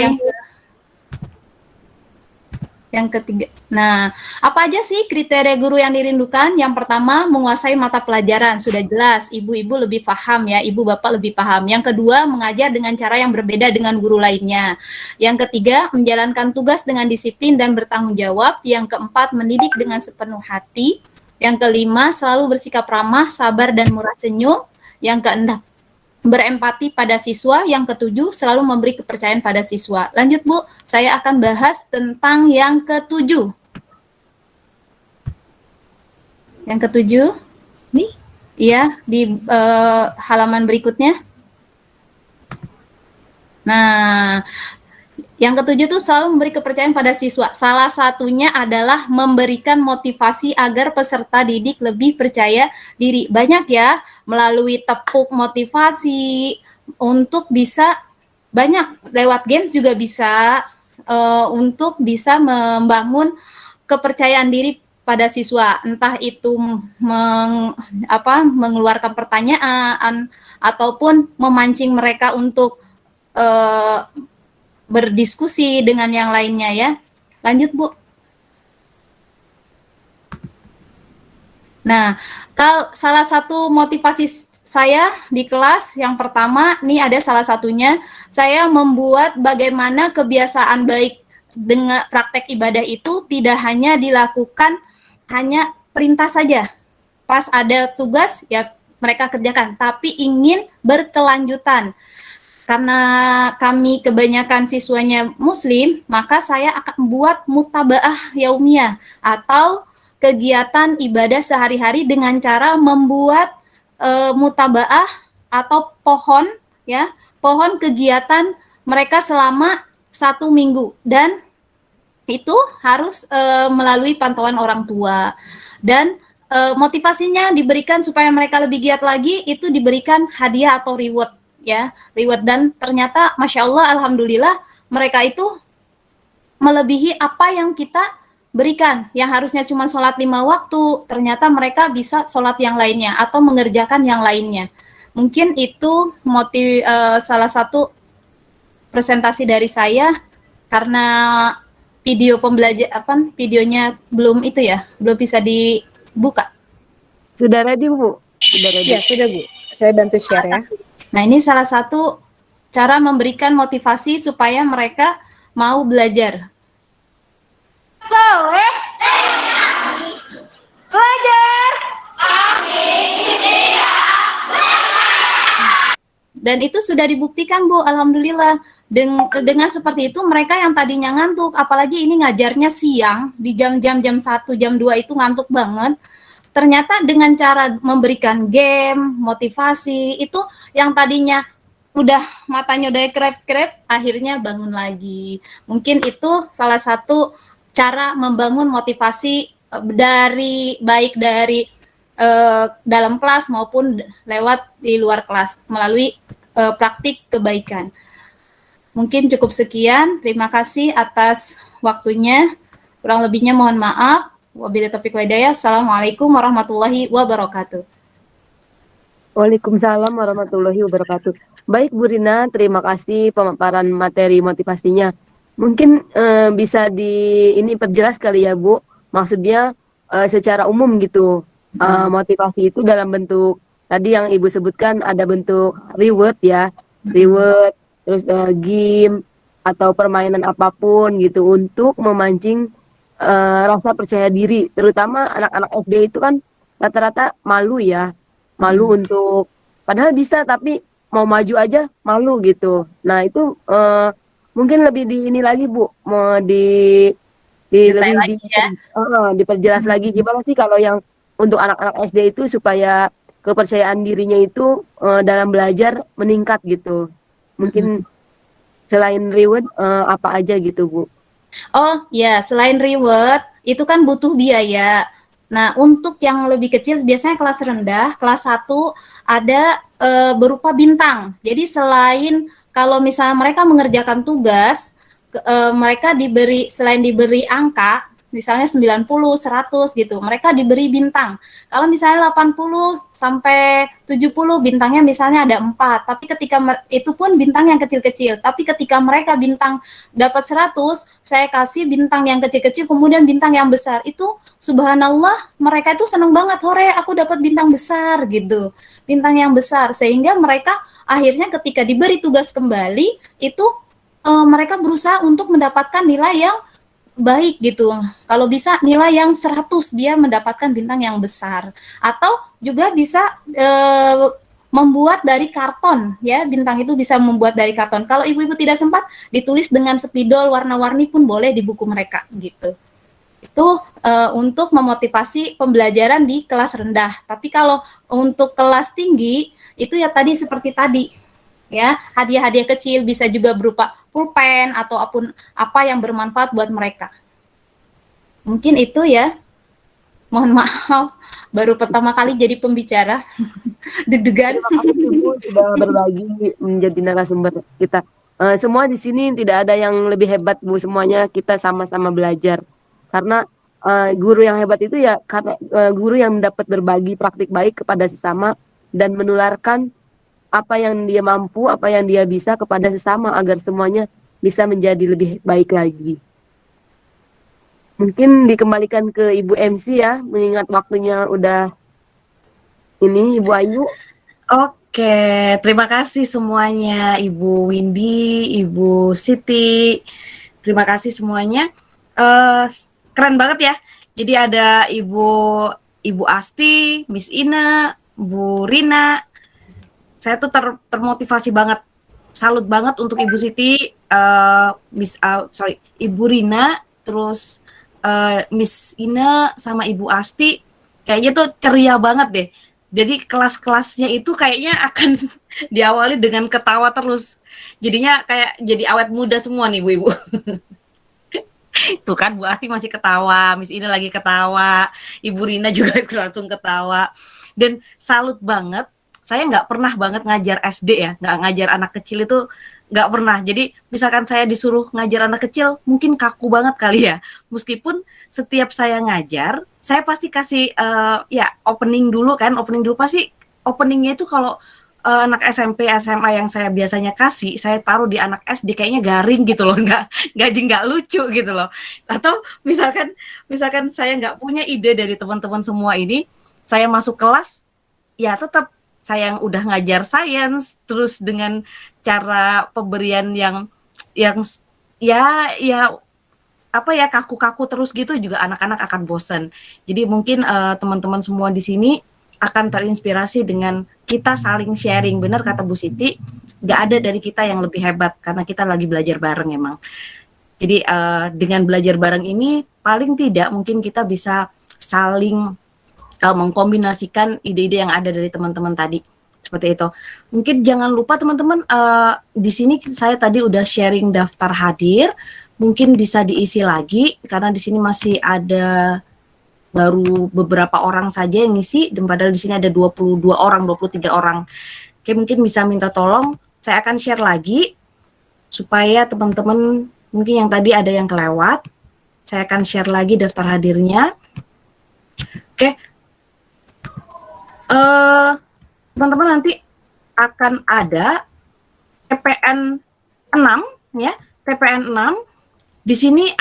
yang ketiga. Nah, apa aja sih kriteria guru yang dirindukan? Yang pertama, menguasai mata pelajaran. Sudah jelas, ibu-ibu lebih paham ya, ibu bapak lebih paham. Yang kedua, mengajar dengan cara yang berbeda dengan guru lainnya. Yang ketiga, menjalankan tugas dengan disiplin dan bertanggung jawab. Yang keempat, mendidik dengan sepenuh hati. Yang kelima, selalu bersikap ramah, sabar, dan murah senyum. Yang keenam, berempati pada siswa. Yang ketujuh, selalu memberi kepercayaan pada siswa. Lanjut Bu, saya akan bahas tentang yang ketujuh. Yang ketujuh, nih, ya di halaman berikutnya. Nah, yang ketujuh tuh selalu memberi kepercayaan pada siswa. Salah satunya adalah memberikan motivasi agar peserta didik lebih percaya diri. Banyak ya, melalui tepuk motivasi untuk bisa banyak lewat games juga bisa untuk bisa membangun kepercayaan diri pada siswa, entah itu mengeluarkan pertanyaan ataupun memancing mereka untuk berdiskusi dengan yang lainnya ya. Lanjut Bu. Nah, salah satu motivasi saya di kelas yang pertama, nih ada salah satunya, saya membuat bagaimana kebiasaan baik dengan praktek ibadah itu tidak hanya dilakukan hanya perintah saja. Pas ada tugas ya mereka kerjakan, tapi ingin berkelanjutan. Karena kami kebanyakan siswanya muslim, maka saya akan buat mutabaah yaumiyah atau kegiatan ibadah sehari-hari dengan cara membuat mutabaah atau pohon ya, pohon kegiatan mereka selama 1 minggu dan itu harus melalui pantauan orang tua dan motivasinya diberikan supaya mereka lebih giat lagi, itu diberikan hadiah atau reward ya, reward. Dan ternyata Masya Allah, Alhamdulillah, mereka itu melebihi apa yang kita berikan. Yang harusnya cuma sholat 5 waktu, ternyata mereka bisa sholat yang lainnya atau mengerjakan yang lainnya. Mungkin itu salah satu presentasi dari saya, karena videonya belum itu ya, belum bisa dibuka. Sudah ready, Bu? Sudah ready. Ya, sudah Bu. Saya bantu share ya. Nah, ini salah satu cara memberikan motivasi supaya mereka mau belajar. Soleh belajar. Dan itu sudah dibuktikan, Bu, alhamdulillah. Dengan seperti itu, mereka yang tadinya ngantuk, apalagi ini ngajarnya siang, di jam-jam jam 1, jam 2 itu ngantuk banget. Ternyata dengan cara memberikan game, motivasi, itu yang tadinya udah matanya udah krep-krep, akhirnya bangun lagi. Mungkin itu salah satu cara membangun motivasi baik dari dalam kelas maupun lewat di luar kelas melalui praktik kebaikan. Mungkin cukup sekian. Terima kasih atas waktunya. Kurang lebihnya mohon maaf. Wabillahi taufiq wal hidayah. Assalamualaikum warahmatullahi wabarakatuh. Waalaikumsalam warahmatullahi wabarakatuh. Baik Bu Rina, terima kasih pemaparan materi motivasinya. Mungkin bisa ini perjelas kali ya Bu. Maksudnya secara umum gitu. Motivasi itu dalam bentuk tadi yang Ibu sebutkan, ada bentuk reward ya. Reward, terus game atau permainan apapun gitu untuk memancing rasa percaya diri, terutama anak-anak SD itu kan rata-rata malu ya, malu untuk padahal bisa tapi mau maju aja malu gitu. Nah itu mungkin lebih di ini lagi Bu, mau lebih diperjelas lagi gimana sih kalau yang untuk anak-anak SD itu supaya kepercayaan dirinya itu dalam belajar meningkat gitu. Mungkin selain reward apa aja gitu Bu? Oh ya, selain reward itu kan butuh biaya. Nah, untuk yang lebih kecil biasanya kelas rendah, kelas 1 ada berupa bintang. Jadi selain kalau misalnya mereka mengerjakan tugas, mereka selain diberi angka, misalnya 90, 100 gitu, mereka diberi bintang. Kalau misalnya 80 sampai 70 bintangnya misalnya ada 4, tapi ketika itu pun bintang yang kecil-kecil, tapi ketika mereka bintang dapat 100, saya kasih bintang yang kecil-kecil, kemudian bintang yang besar. Itu subhanallah, mereka itu seneng banget, hore aku dapat bintang besar gitu, bintang yang besar, sehingga mereka akhirnya ketika diberi tugas kembali, itu mereka berusaha untuk mendapatkan nilai yang baik gitu. Kalau bisa nilai yang 100 biar mendapatkan bintang yang besar. Atau juga bisa membuat dari karton ya, bintang itu bisa membuat dari karton. Kalau ibu-ibu tidak sempat, ditulis dengan spidol warna-warni pun boleh di buku mereka gitu. Itu untuk memotivasi pembelajaran di kelas rendah. Tapi kalau untuk kelas tinggi itu ya tadi seperti tadi ya, hadiah-hadiah kecil bisa juga berupa pulpen atau apa yang bermanfaat buat mereka. Mungkin itu ya. Mohon maaf, baru pertama kali jadi pembicara. Deg-degan. Terima kasih Bu sudah berbagi menjadi narasumber kita. Semua di sini tidak ada yang lebih hebat Bu, semuanya kita sama-sama belajar. Karena guru yang hebat itu ya karena guru yang dapat berbagi praktik baik kepada sesama dan menularkan apa yang dia mampu, apa yang dia bisa kepada sesama agar semuanya bisa menjadi lebih baik lagi. Mungkin dikembalikan ke Ibu MC ya, mengingat waktunya udah ini Ibu Ayu. Oke, terima kasih semuanya Ibu Windy, Ibu Siti. Terima kasih semuanya. Keren banget ya. Jadi ada Ibu Asti, Miss Ina, Bu Rina. Saya tuh termotivasi banget, salut banget untuk Ibu Siti, Ibu Rina, terus Miss Ina sama Ibu Asti, kayaknya tuh ceria banget deh. Jadi kelas-kelasnya itu kayaknya akan diawali dengan ketawa terus. Jadinya kayak jadi awet muda semua nih ibu-ibu. Tuh kan Bu Asti masih ketawa, Miss Ina lagi ketawa, Ibu Rina juga langsung ketawa. Dan salut banget, saya nggak pernah banget ngajar SD ya, nggak ngajar anak kecil itu nggak pernah. Jadi misalkan saya disuruh ngajar anak kecil, mungkin kaku banget kali ya. Meskipun setiap saya ngajar, saya pasti kasih ya opening dulu kan, opening dulu pasti openingnya itu kalau anak SMP, SMA yang saya biasanya kasih, saya taruh di anak SD kayaknya garing gitu loh, nggak lucu gitu loh. Atau misalkan saya nggak punya ide dari teman-teman semua ini, saya masuk kelas, ya tetap saya yang udah ngajar sains, terus dengan cara pemberian yang ya apa ya kaku-kaku terus gitu juga anak-anak akan bosan. Jadi mungkin teman-teman semua di sini akan terinspirasi dengan kita saling sharing. Benar kata Bu Siti, nggak ada dari kita yang lebih hebat karena kita lagi belajar bareng emang. Jadi dengan belajar bareng ini paling tidak mungkin kita bisa saling mengkombinasikan ide-ide yang ada dari teman-teman tadi. Seperti itu. Mungkin jangan lupa teman-teman di sini saya tadi udah sharing daftar hadir. Mungkin bisa diisi lagi karena di sini masih ada baru beberapa orang saja yang ngisi dan padahal di sini ada 22 orang, 23 orang. Oke, mungkin bisa minta tolong, saya akan share lagi supaya teman-teman mungkin yang tadi ada yang kelewat, saya akan share lagi daftar hadirnya. Oke. Teman-teman nanti akan ada TPN 6 ya, TPN 6. Di sini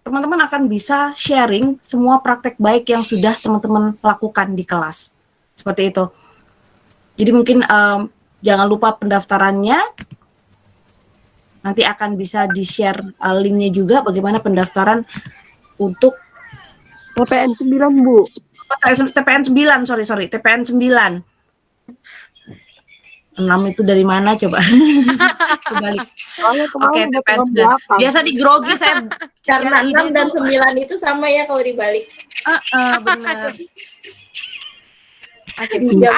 teman-teman akan bisa sharing semua praktek baik yang sudah teman-teman lakukan di kelas. Seperti itu. Jadi mungkin jangan lupa pendaftarannya. Nanti akan bisa di-share linknya juga bagaimana pendaftaran untuk TPN 9, Bu. TPN 9, sorry, TPN 9. 6 itu dari mana coba? Kembali. Oke, TPN 9. Biasa di grogi saya Karena ide 6 dan itu. 9 itu sama ya kalau dibalik. Benar.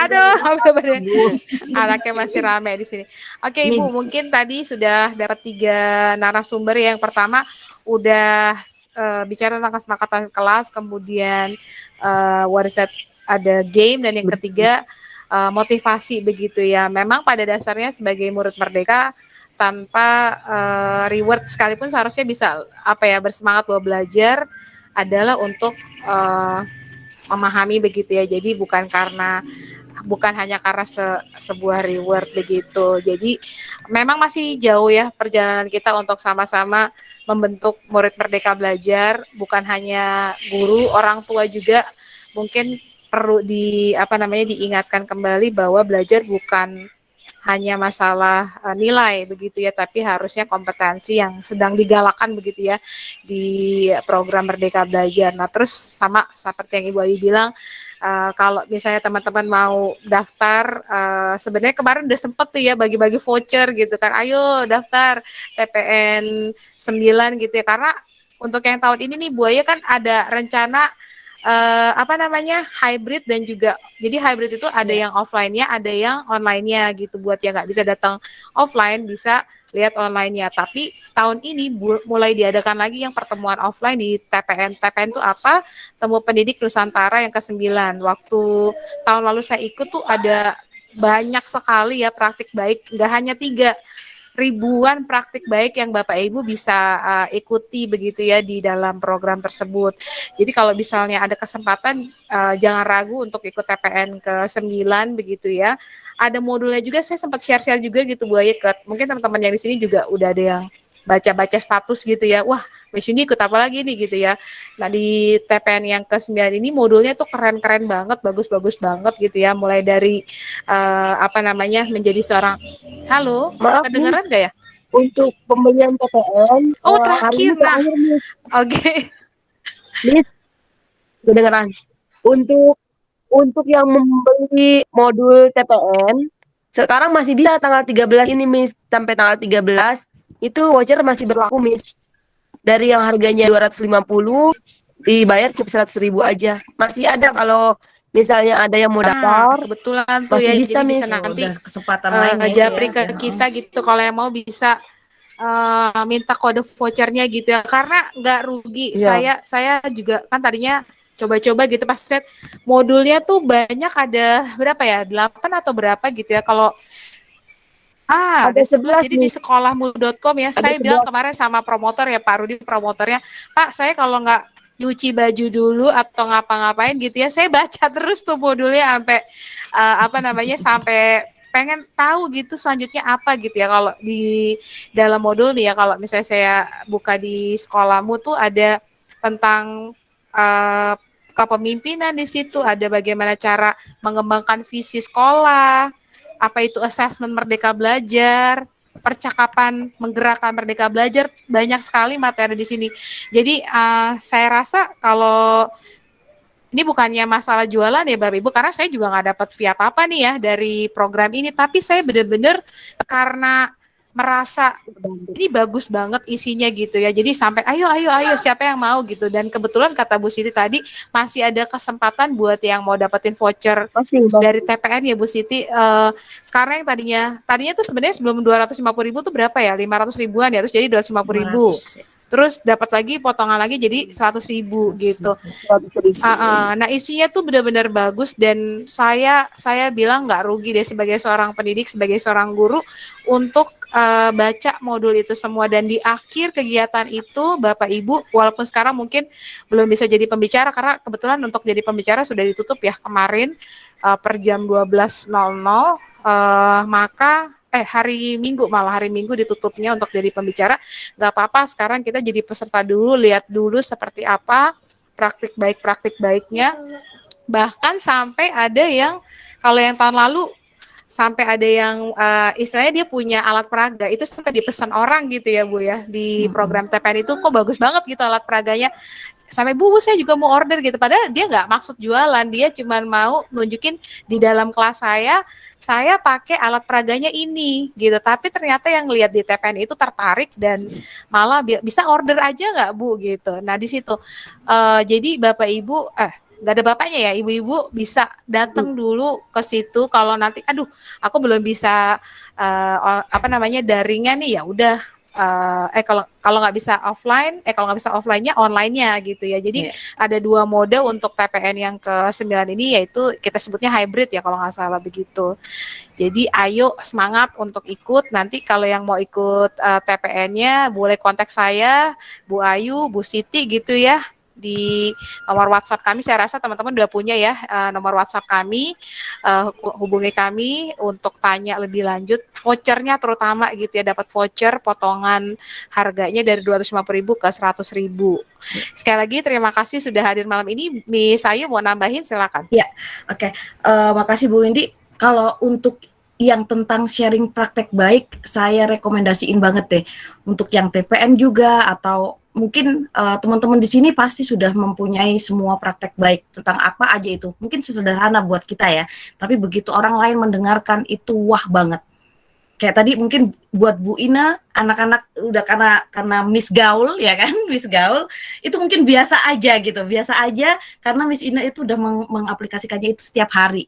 Aduh, bener-bener. Anaknya masih rame di sini. Oke, Ibu, mungkin tadi sudah dapat 3 narasumber. Yang pertama udah bicara tentang kesepakatan kelas, kemudian warisan ada game, dan yang ketiga motivasi begitu ya. Memang pada dasarnya sebagai murid merdeka tanpa reward sekalipun seharusnya bisa bersemangat bahwa belajar adalah untuk memahami begitu ya. Jadi bukan hanya karena sebuah reward begitu. Jadi memang masih jauh ya perjalanan kita untuk sama-sama membentuk murid merdeka belajar. Bukan hanya guru, orang tua juga mungkin perlu diingatkan kembali bahwa belajar bukan hanya masalah nilai begitu ya, tapi harusnya kompetensi yang sedang digalakan begitu ya di program Merdeka Belajar. Nah, terus sama seperti yang Ibu Ayu bilang, kalau misalnya teman-teman mau daftar, sebenarnya kemarin udah sempet tuh ya bagi-bagi voucher gitu kan, ayo daftar TPN 9 gitu ya, karena untuk yang tahun ini nih Bu Ayu kan ada rencana hybrid, dan juga jadi hybrid itu ada yang offline-nya, ada yang online-nya gitu, buat yang nggak bisa datang offline bisa lihat online-nya. Tapi tahun ini mulai diadakan lagi yang pertemuan offline di TPN. TPN itu apa? Temu Pendidik Nusantara yang ke-9. Waktu tahun lalu saya ikut tuh ada banyak sekali ya praktik baik, nggak hanya 3, ribuan praktik baik yang Bapak Ibu bisa ikuti begitu ya di dalam program tersebut. Jadi kalau misalnya ada kesempatan, jangan ragu untuk ikut TPN ke-9 begitu ya. Ada modulnya juga, saya sempat share-share juga gitu Bu Ayu, mungkin teman-teman yang di sini juga udah ada yang baca-baca status gitu ya. Wah, Miss Yuni ikut apa lagi nih gitu ya. Nah, di TPN yang ke-9 ini modulnya tuh keren-keren banget, bagus-bagus banget gitu ya. Mulai dari menjadi seorang Maaf, kedengeran gak ya? Untuk pembelian TPN hari ini terakhir, Miss. Oke. Miss, kedengeran. Untuk yang membeli modul TPN sekarang masih bisa tanggal 13 ini, Miss. Sampai tanggal 13 itu voucher masih berlaku, Miss. Dari yang harganya 250 dibayar cuma 100.000 aja. Masih ada kalau misalnya ada yang mau daftar. Kebetulan tuh masih ya, bisa, jadi bisa Miss. nanti Udah kesempatan lain ngejapri ya. ke kita gitu, kalau yang mau bisa minta kode vouchernya gitu ya, karena nggak rugi. Iya. Saya juga kan tadinya coba-coba gitu, pas lihat modulnya tuh banyak, ada berapa ya, 8 atau berapa gitu ya. Kalau ada Ada 11, 11 jadi di nih. sekolahmu.com ya. Ada Saya bilang 11. kemarin sama promotor ya, Pak Rudi promotornya, Pak, saya kalau nggak nyuci baju dulu atau ngapa-ngapain gitu ya, saya baca terus tuh modulnya sampai sampai pengen tahu gitu selanjutnya apa gitu ya. Kalau di dalam modul nih ya, kalau misalnya saya buka di sekolahmu tuh ada tentang kepemimpinan, di situ ada bagaimana cara mengembangkan visi sekolah, apa itu assessment Merdeka Belajar, percakapan menggerakkan Merdeka Belajar, banyak sekali materi di sini. Jadi saya rasa kalau ini bukannya masalah jualan ya Bapak Ibu, karena saya juga nggak dapat fee apa-apa nih ya dari program ini, tapi saya benar-benar karena merasa ini bagus banget isinya gitu ya. Jadi sampai ayo siapa yang mau gitu. Dan kebetulan kata Bu Siti tadi masih ada kesempatan buat yang mau dapetin voucher dari TPN ya Bu Siti. Karena yang tadinya tuh sebenarnya sebelum 250.000 tuh berapa ya? 500 ribuan ya, terus jadi 250.000. 500 ya. Terus dapat lagi potongan lagi jadi 100.000 gitu. Nah isinya tuh benar-benar bagus, dan saya bilang nggak rugi deh sebagai seorang pendidik, sebagai seorang guru untuk baca modul itu semua. Dan di akhir kegiatan itu Bapak Ibu, walaupun sekarang mungkin belum bisa jadi pembicara karena kebetulan untuk jadi pembicara sudah ditutup ya kemarin per jam 12.00, maka hari Minggu ditutupnya untuk jadi pembicara. Nggak apa-apa, sekarang kita jadi peserta dulu, lihat dulu seperti apa praktik baiknya. Bahkan sampai ada yang, kalau yang tahun lalu sampai ada yang istilahnya dia punya alat peraga, itu sampai dipesan orang gitu ya Bu ya, di program TPN itu kok bagus banget gitu alat peraganya. Sampai Bu saya juga mau order gitu, padahal dia nggak maksud jualan, dia cuma mau nunjukin di dalam kelas saya pakai alat peraganya ini gitu. Tapi ternyata yang lihat di TPN itu tertarik dan malah bisa order aja nggak Bu gitu. Nah di situ jadi Bapak Ibu nggak ada bapaknya ya, ibu-ibu bisa datang dulu ke situ. Kalau nanti aku belum bisa daringan nih, ya udah kalau nggak bisa offline, kalau nggak bisa offline-nya, online-nya gitu ya. Jadi ada 2 mode untuk TPN yang ke-9 ini, yaitu kita sebutnya hybrid ya kalau nggak salah begitu. Jadi ayo semangat untuk ikut. Nanti kalau yang mau ikut TPN-nya boleh kontak saya, Bu Ayu, Bu Siti gitu ya, di nomor WhatsApp kami. Saya rasa teman-teman udah punya ya nomor WhatsApp kami. Hubungi kami untuk tanya lebih lanjut, vouchernya terutama gitu ya, dapat voucher potongan harganya dari 250.000 ke 100.000. Sekali lagi terima kasih sudah hadir malam ini. Miss Ayu mau nambahin, silakan. Ya, oke. Makasih Bu Windy. Kalau untuk yang tentang sharing praktek baik, saya rekomendasiin banget deh untuk yang TPN juga, atau mungkin teman-teman di sini pasti sudah mempunyai semua praktek baik tentang apa aja itu. Mungkin sesederhana buat kita ya, tapi begitu orang lain mendengarkan itu wah banget. Kayak tadi mungkin buat Bu Ina, anak-anak udah karena Miss Gaul ya kan, Miss Gaul itu mungkin biasa aja gitu, biasa aja karena Miss Ina itu udah mengaplikasikannya itu setiap hari.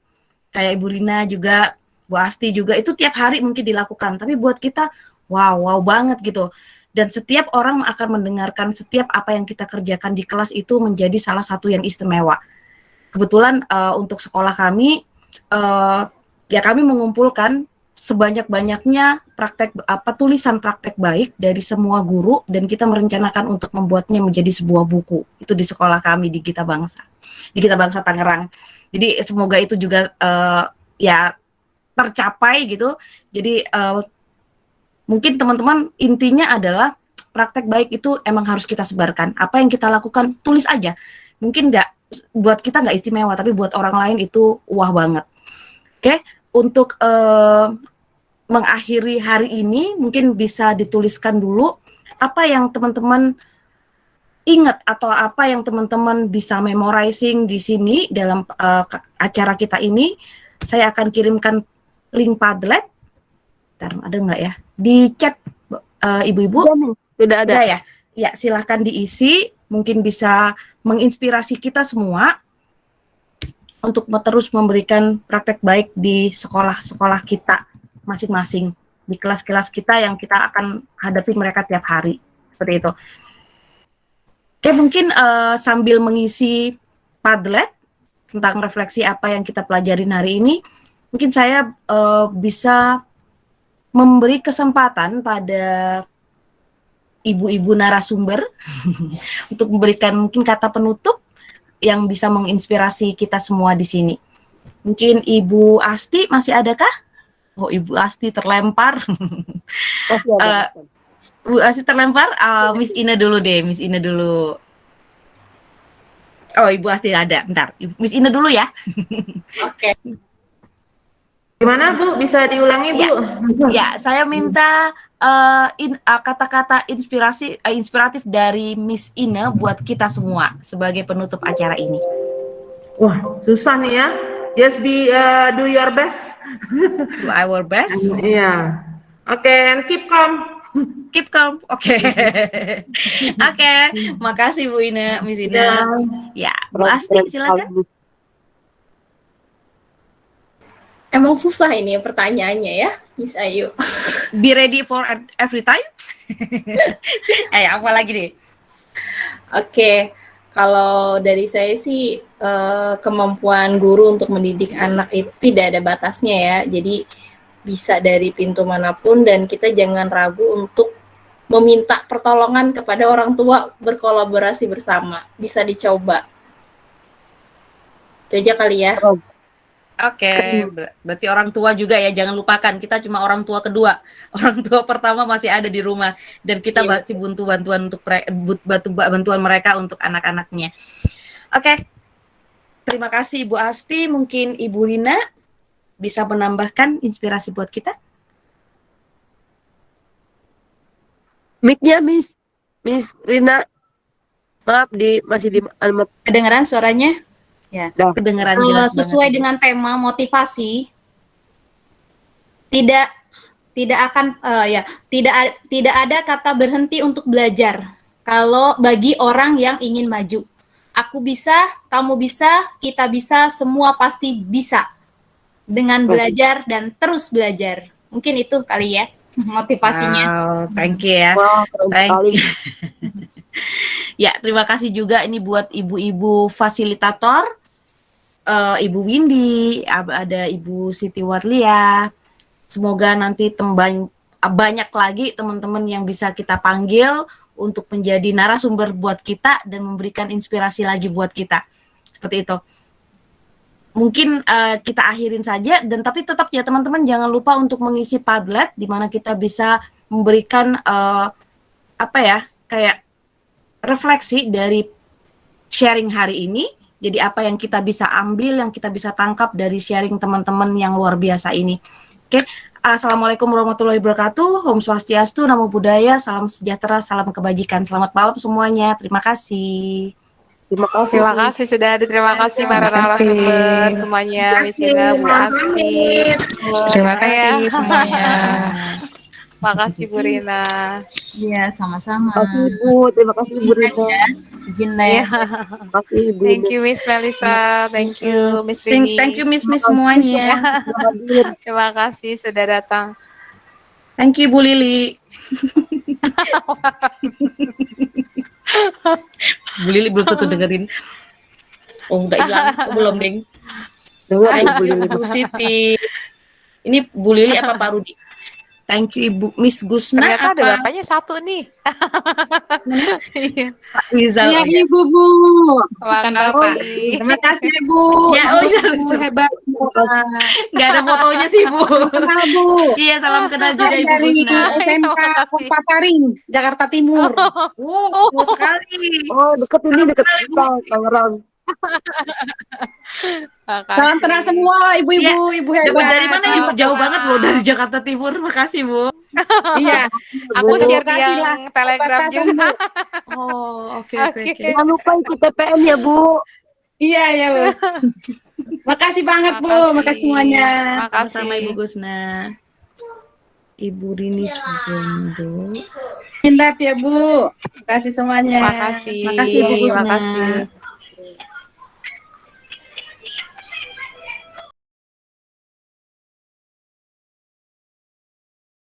Kayak Ibu Rina juga, Bu Asti juga itu tiap hari mungkin dilakukan, tapi buat kita wow banget gitu. Dan setiap orang akan mendengarkan setiap apa yang kita kerjakan di kelas itu menjadi salah satu yang istimewa. Kebetulan untuk sekolah kami, ya kami mengumpulkan sebanyak-banyaknya tulisan praktek baik dari semua guru, dan kita merencanakan untuk membuatnya menjadi sebuah buku. Itu di sekolah kami di Gita Bangsa Tangerang. Jadi semoga itu juga ya tercapai gitu. Jadi mungkin teman-teman intinya adalah praktek baik itu emang harus kita sebarkan. Apa yang kita lakukan tulis aja. Mungkin buat kita nggak istimewa, tapi buat orang lain itu wah banget. Oke, untuk mengakhiri hari ini mungkin bisa dituliskan dulu apa yang teman-teman ingat atau apa yang teman-teman bisa memorizing di sini dalam acara kita ini. Saya akan kirimkan link Padlet. Ada nggak ya? Di chat ibu-ibu? Sudah ada. Ya? Ya, silahkan diisi. Mungkin bisa menginspirasi kita semua untuk terus memberikan praktek baik di sekolah-sekolah kita masing-masing. di kelas-kelas kita yang kita akan hadapi mereka tiap hari. Seperti itu. Oke, mungkin sambil mengisi Padlet tentang refleksi apa yang kita pelajarin hari ini, mungkin saya bisa memberi kesempatan pada ibu-ibu narasumber untuk memberikan mungkin kata penutup yang bisa menginspirasi kita semua di sini. Mungkin Ibu Asti masih adakah? Oh, Ibu Asti terlempar. Bu Asti terlempar. Miss Ina dulu deh, Miss Ina dulu. Oh, Ibu Asti ada. Bentar, Miss Ina dulu ya. Oke. Gimana Bu? Bisa diulangi Bu? Ya, saya minta kata-kata inspiratif dari Miss Ina buat kita semua sebagai penutup acara ini. Wah, susah nih ya. Just do your best. Do our best. Iya. Oke, and keep calm. Keep calm. Oke. Oke, makasih Bu Ina, Miss Ina. Ya, Bu Asti silakan. Emang susah ini pertanyaannya ya, Miss Ayu. Be ready for every time. Apa lagi nih? Oke, kalau dari saya sih kemampuan guru untuk mendidik anak itu tidak ada batasnya ya. Jadi bisa dari pintu manapun dan kita jangan ragu untuk meminta pertolongan kepada orang tua, berkolaborasi bersama. Bisa dicoba. Itu aja kali ya. Oke, berarti orang tua juga ya, jangan lupakan kita cuma orang tua kedua. Orang tua pertama masih ada di rumah dan kita pasti butuh bantuan untuk bantuan mereka untuk anak-anaknya. Oke. Terima kasih Ibu Asti, mungkin Ibu Rina bisa menambahkan inspirasi buat kita. Mic-nya Miss Rina. Maaf masih di almat. Kedengaran suaranya? Ya. Kedengaran jelas sesuai banget. dengan tema motivasi, tidak akan tidak ada kata berhenti untuk belajar. Kalau bagi orang yang ingin maju, aku bisa, kamu bisa, kita bisa, semua pasti bisa dengan belajar dan terus belajar. Mungkin itu kali ya motivasinya. Wow, thank you ya. Wow, Thank you. Ya, terima kasih juga ini buat ibu-ibu fasilitator, Ibu Windy, ada Ibu Siti Warlia. Semoga nanti banyak lagi teman-teman yang bisa kita panggil untuk menjadi narasumber buat kita dan memberikan inspirasi lagi buat kita. Seperti itu. Mungkin kita akhirin saja, dan tapi tetap ya teman-teman jangan lupa untuk mengisi Padlet di mana kita bisa memberikan kayak refleksi dari sharing hari ini. Jadi apa yang kita bisa ambil, yang kita bisa tangkap dari sharing teman-teman yang luar biasa ini. Oke, Assalamualaikum warahmatullahi wabarakatuh. Om Swastiastu, Namo Buddhaya, salam sejahtera, salam kebajikan. Selamat malam semuanya. Terima kasih. Terima kasih. Terima kasih sudah hadir. Terima kasih para narasumber semuanya, Miss Ina, Bu Asti. Terima kasih semuanya. Terima kasih Bu Rina. Iya, sama-sama. Terima kasih Bu, terima kasih Bu Rina. Izin lah ya. Terima kasih Ibu. Thank you Miss Melisa, thank you Miss Rini. Thank you Miss semuanya. Terima kasih sudah datang. Thank you Bu Lili. Bu Lili belum tentu dengerin. Oh, udah hilang. Oh, belum, Ding. Thank you Bu Siti. Ini Bu Lili apa Pak Rudi? Thank you Ibu Miss Gusna. Ternyata apa? ada bapaknya satu nih. Pak Rizal. Iya Ibu Bu. Terima kasih. Terima kasih Bu. Ya, Bu hebat. Nggak ada fotonya sih Bu. Kenal Bu. Iya, salam kenal juga Saya Ibu dari Gusna. SMK Pataring, Jakarta Timur. Oh, sekali. Oh, dekat ini dekat kita, Tangerang. Salam kenal semua ibu-ibu, ibu hebat. Dapat dari mana Ibu? Jauh banget loh dari Jakarta Timur. Makasih Bu. Iya. Aku share di Kasih lah yang Telegram batasan, juga. Bu. Oh, oke. Jangan lupa ikut TPM ya Bu. Iya ya Bu. Makasih banget Bu, makasih semuanya. Makasih. Sama Ibu Gusna. Ibu Rini Sugondo. Indap ya Bu. Makasih semuanya. Makasih. Makasih Bu Gusna. Makasih.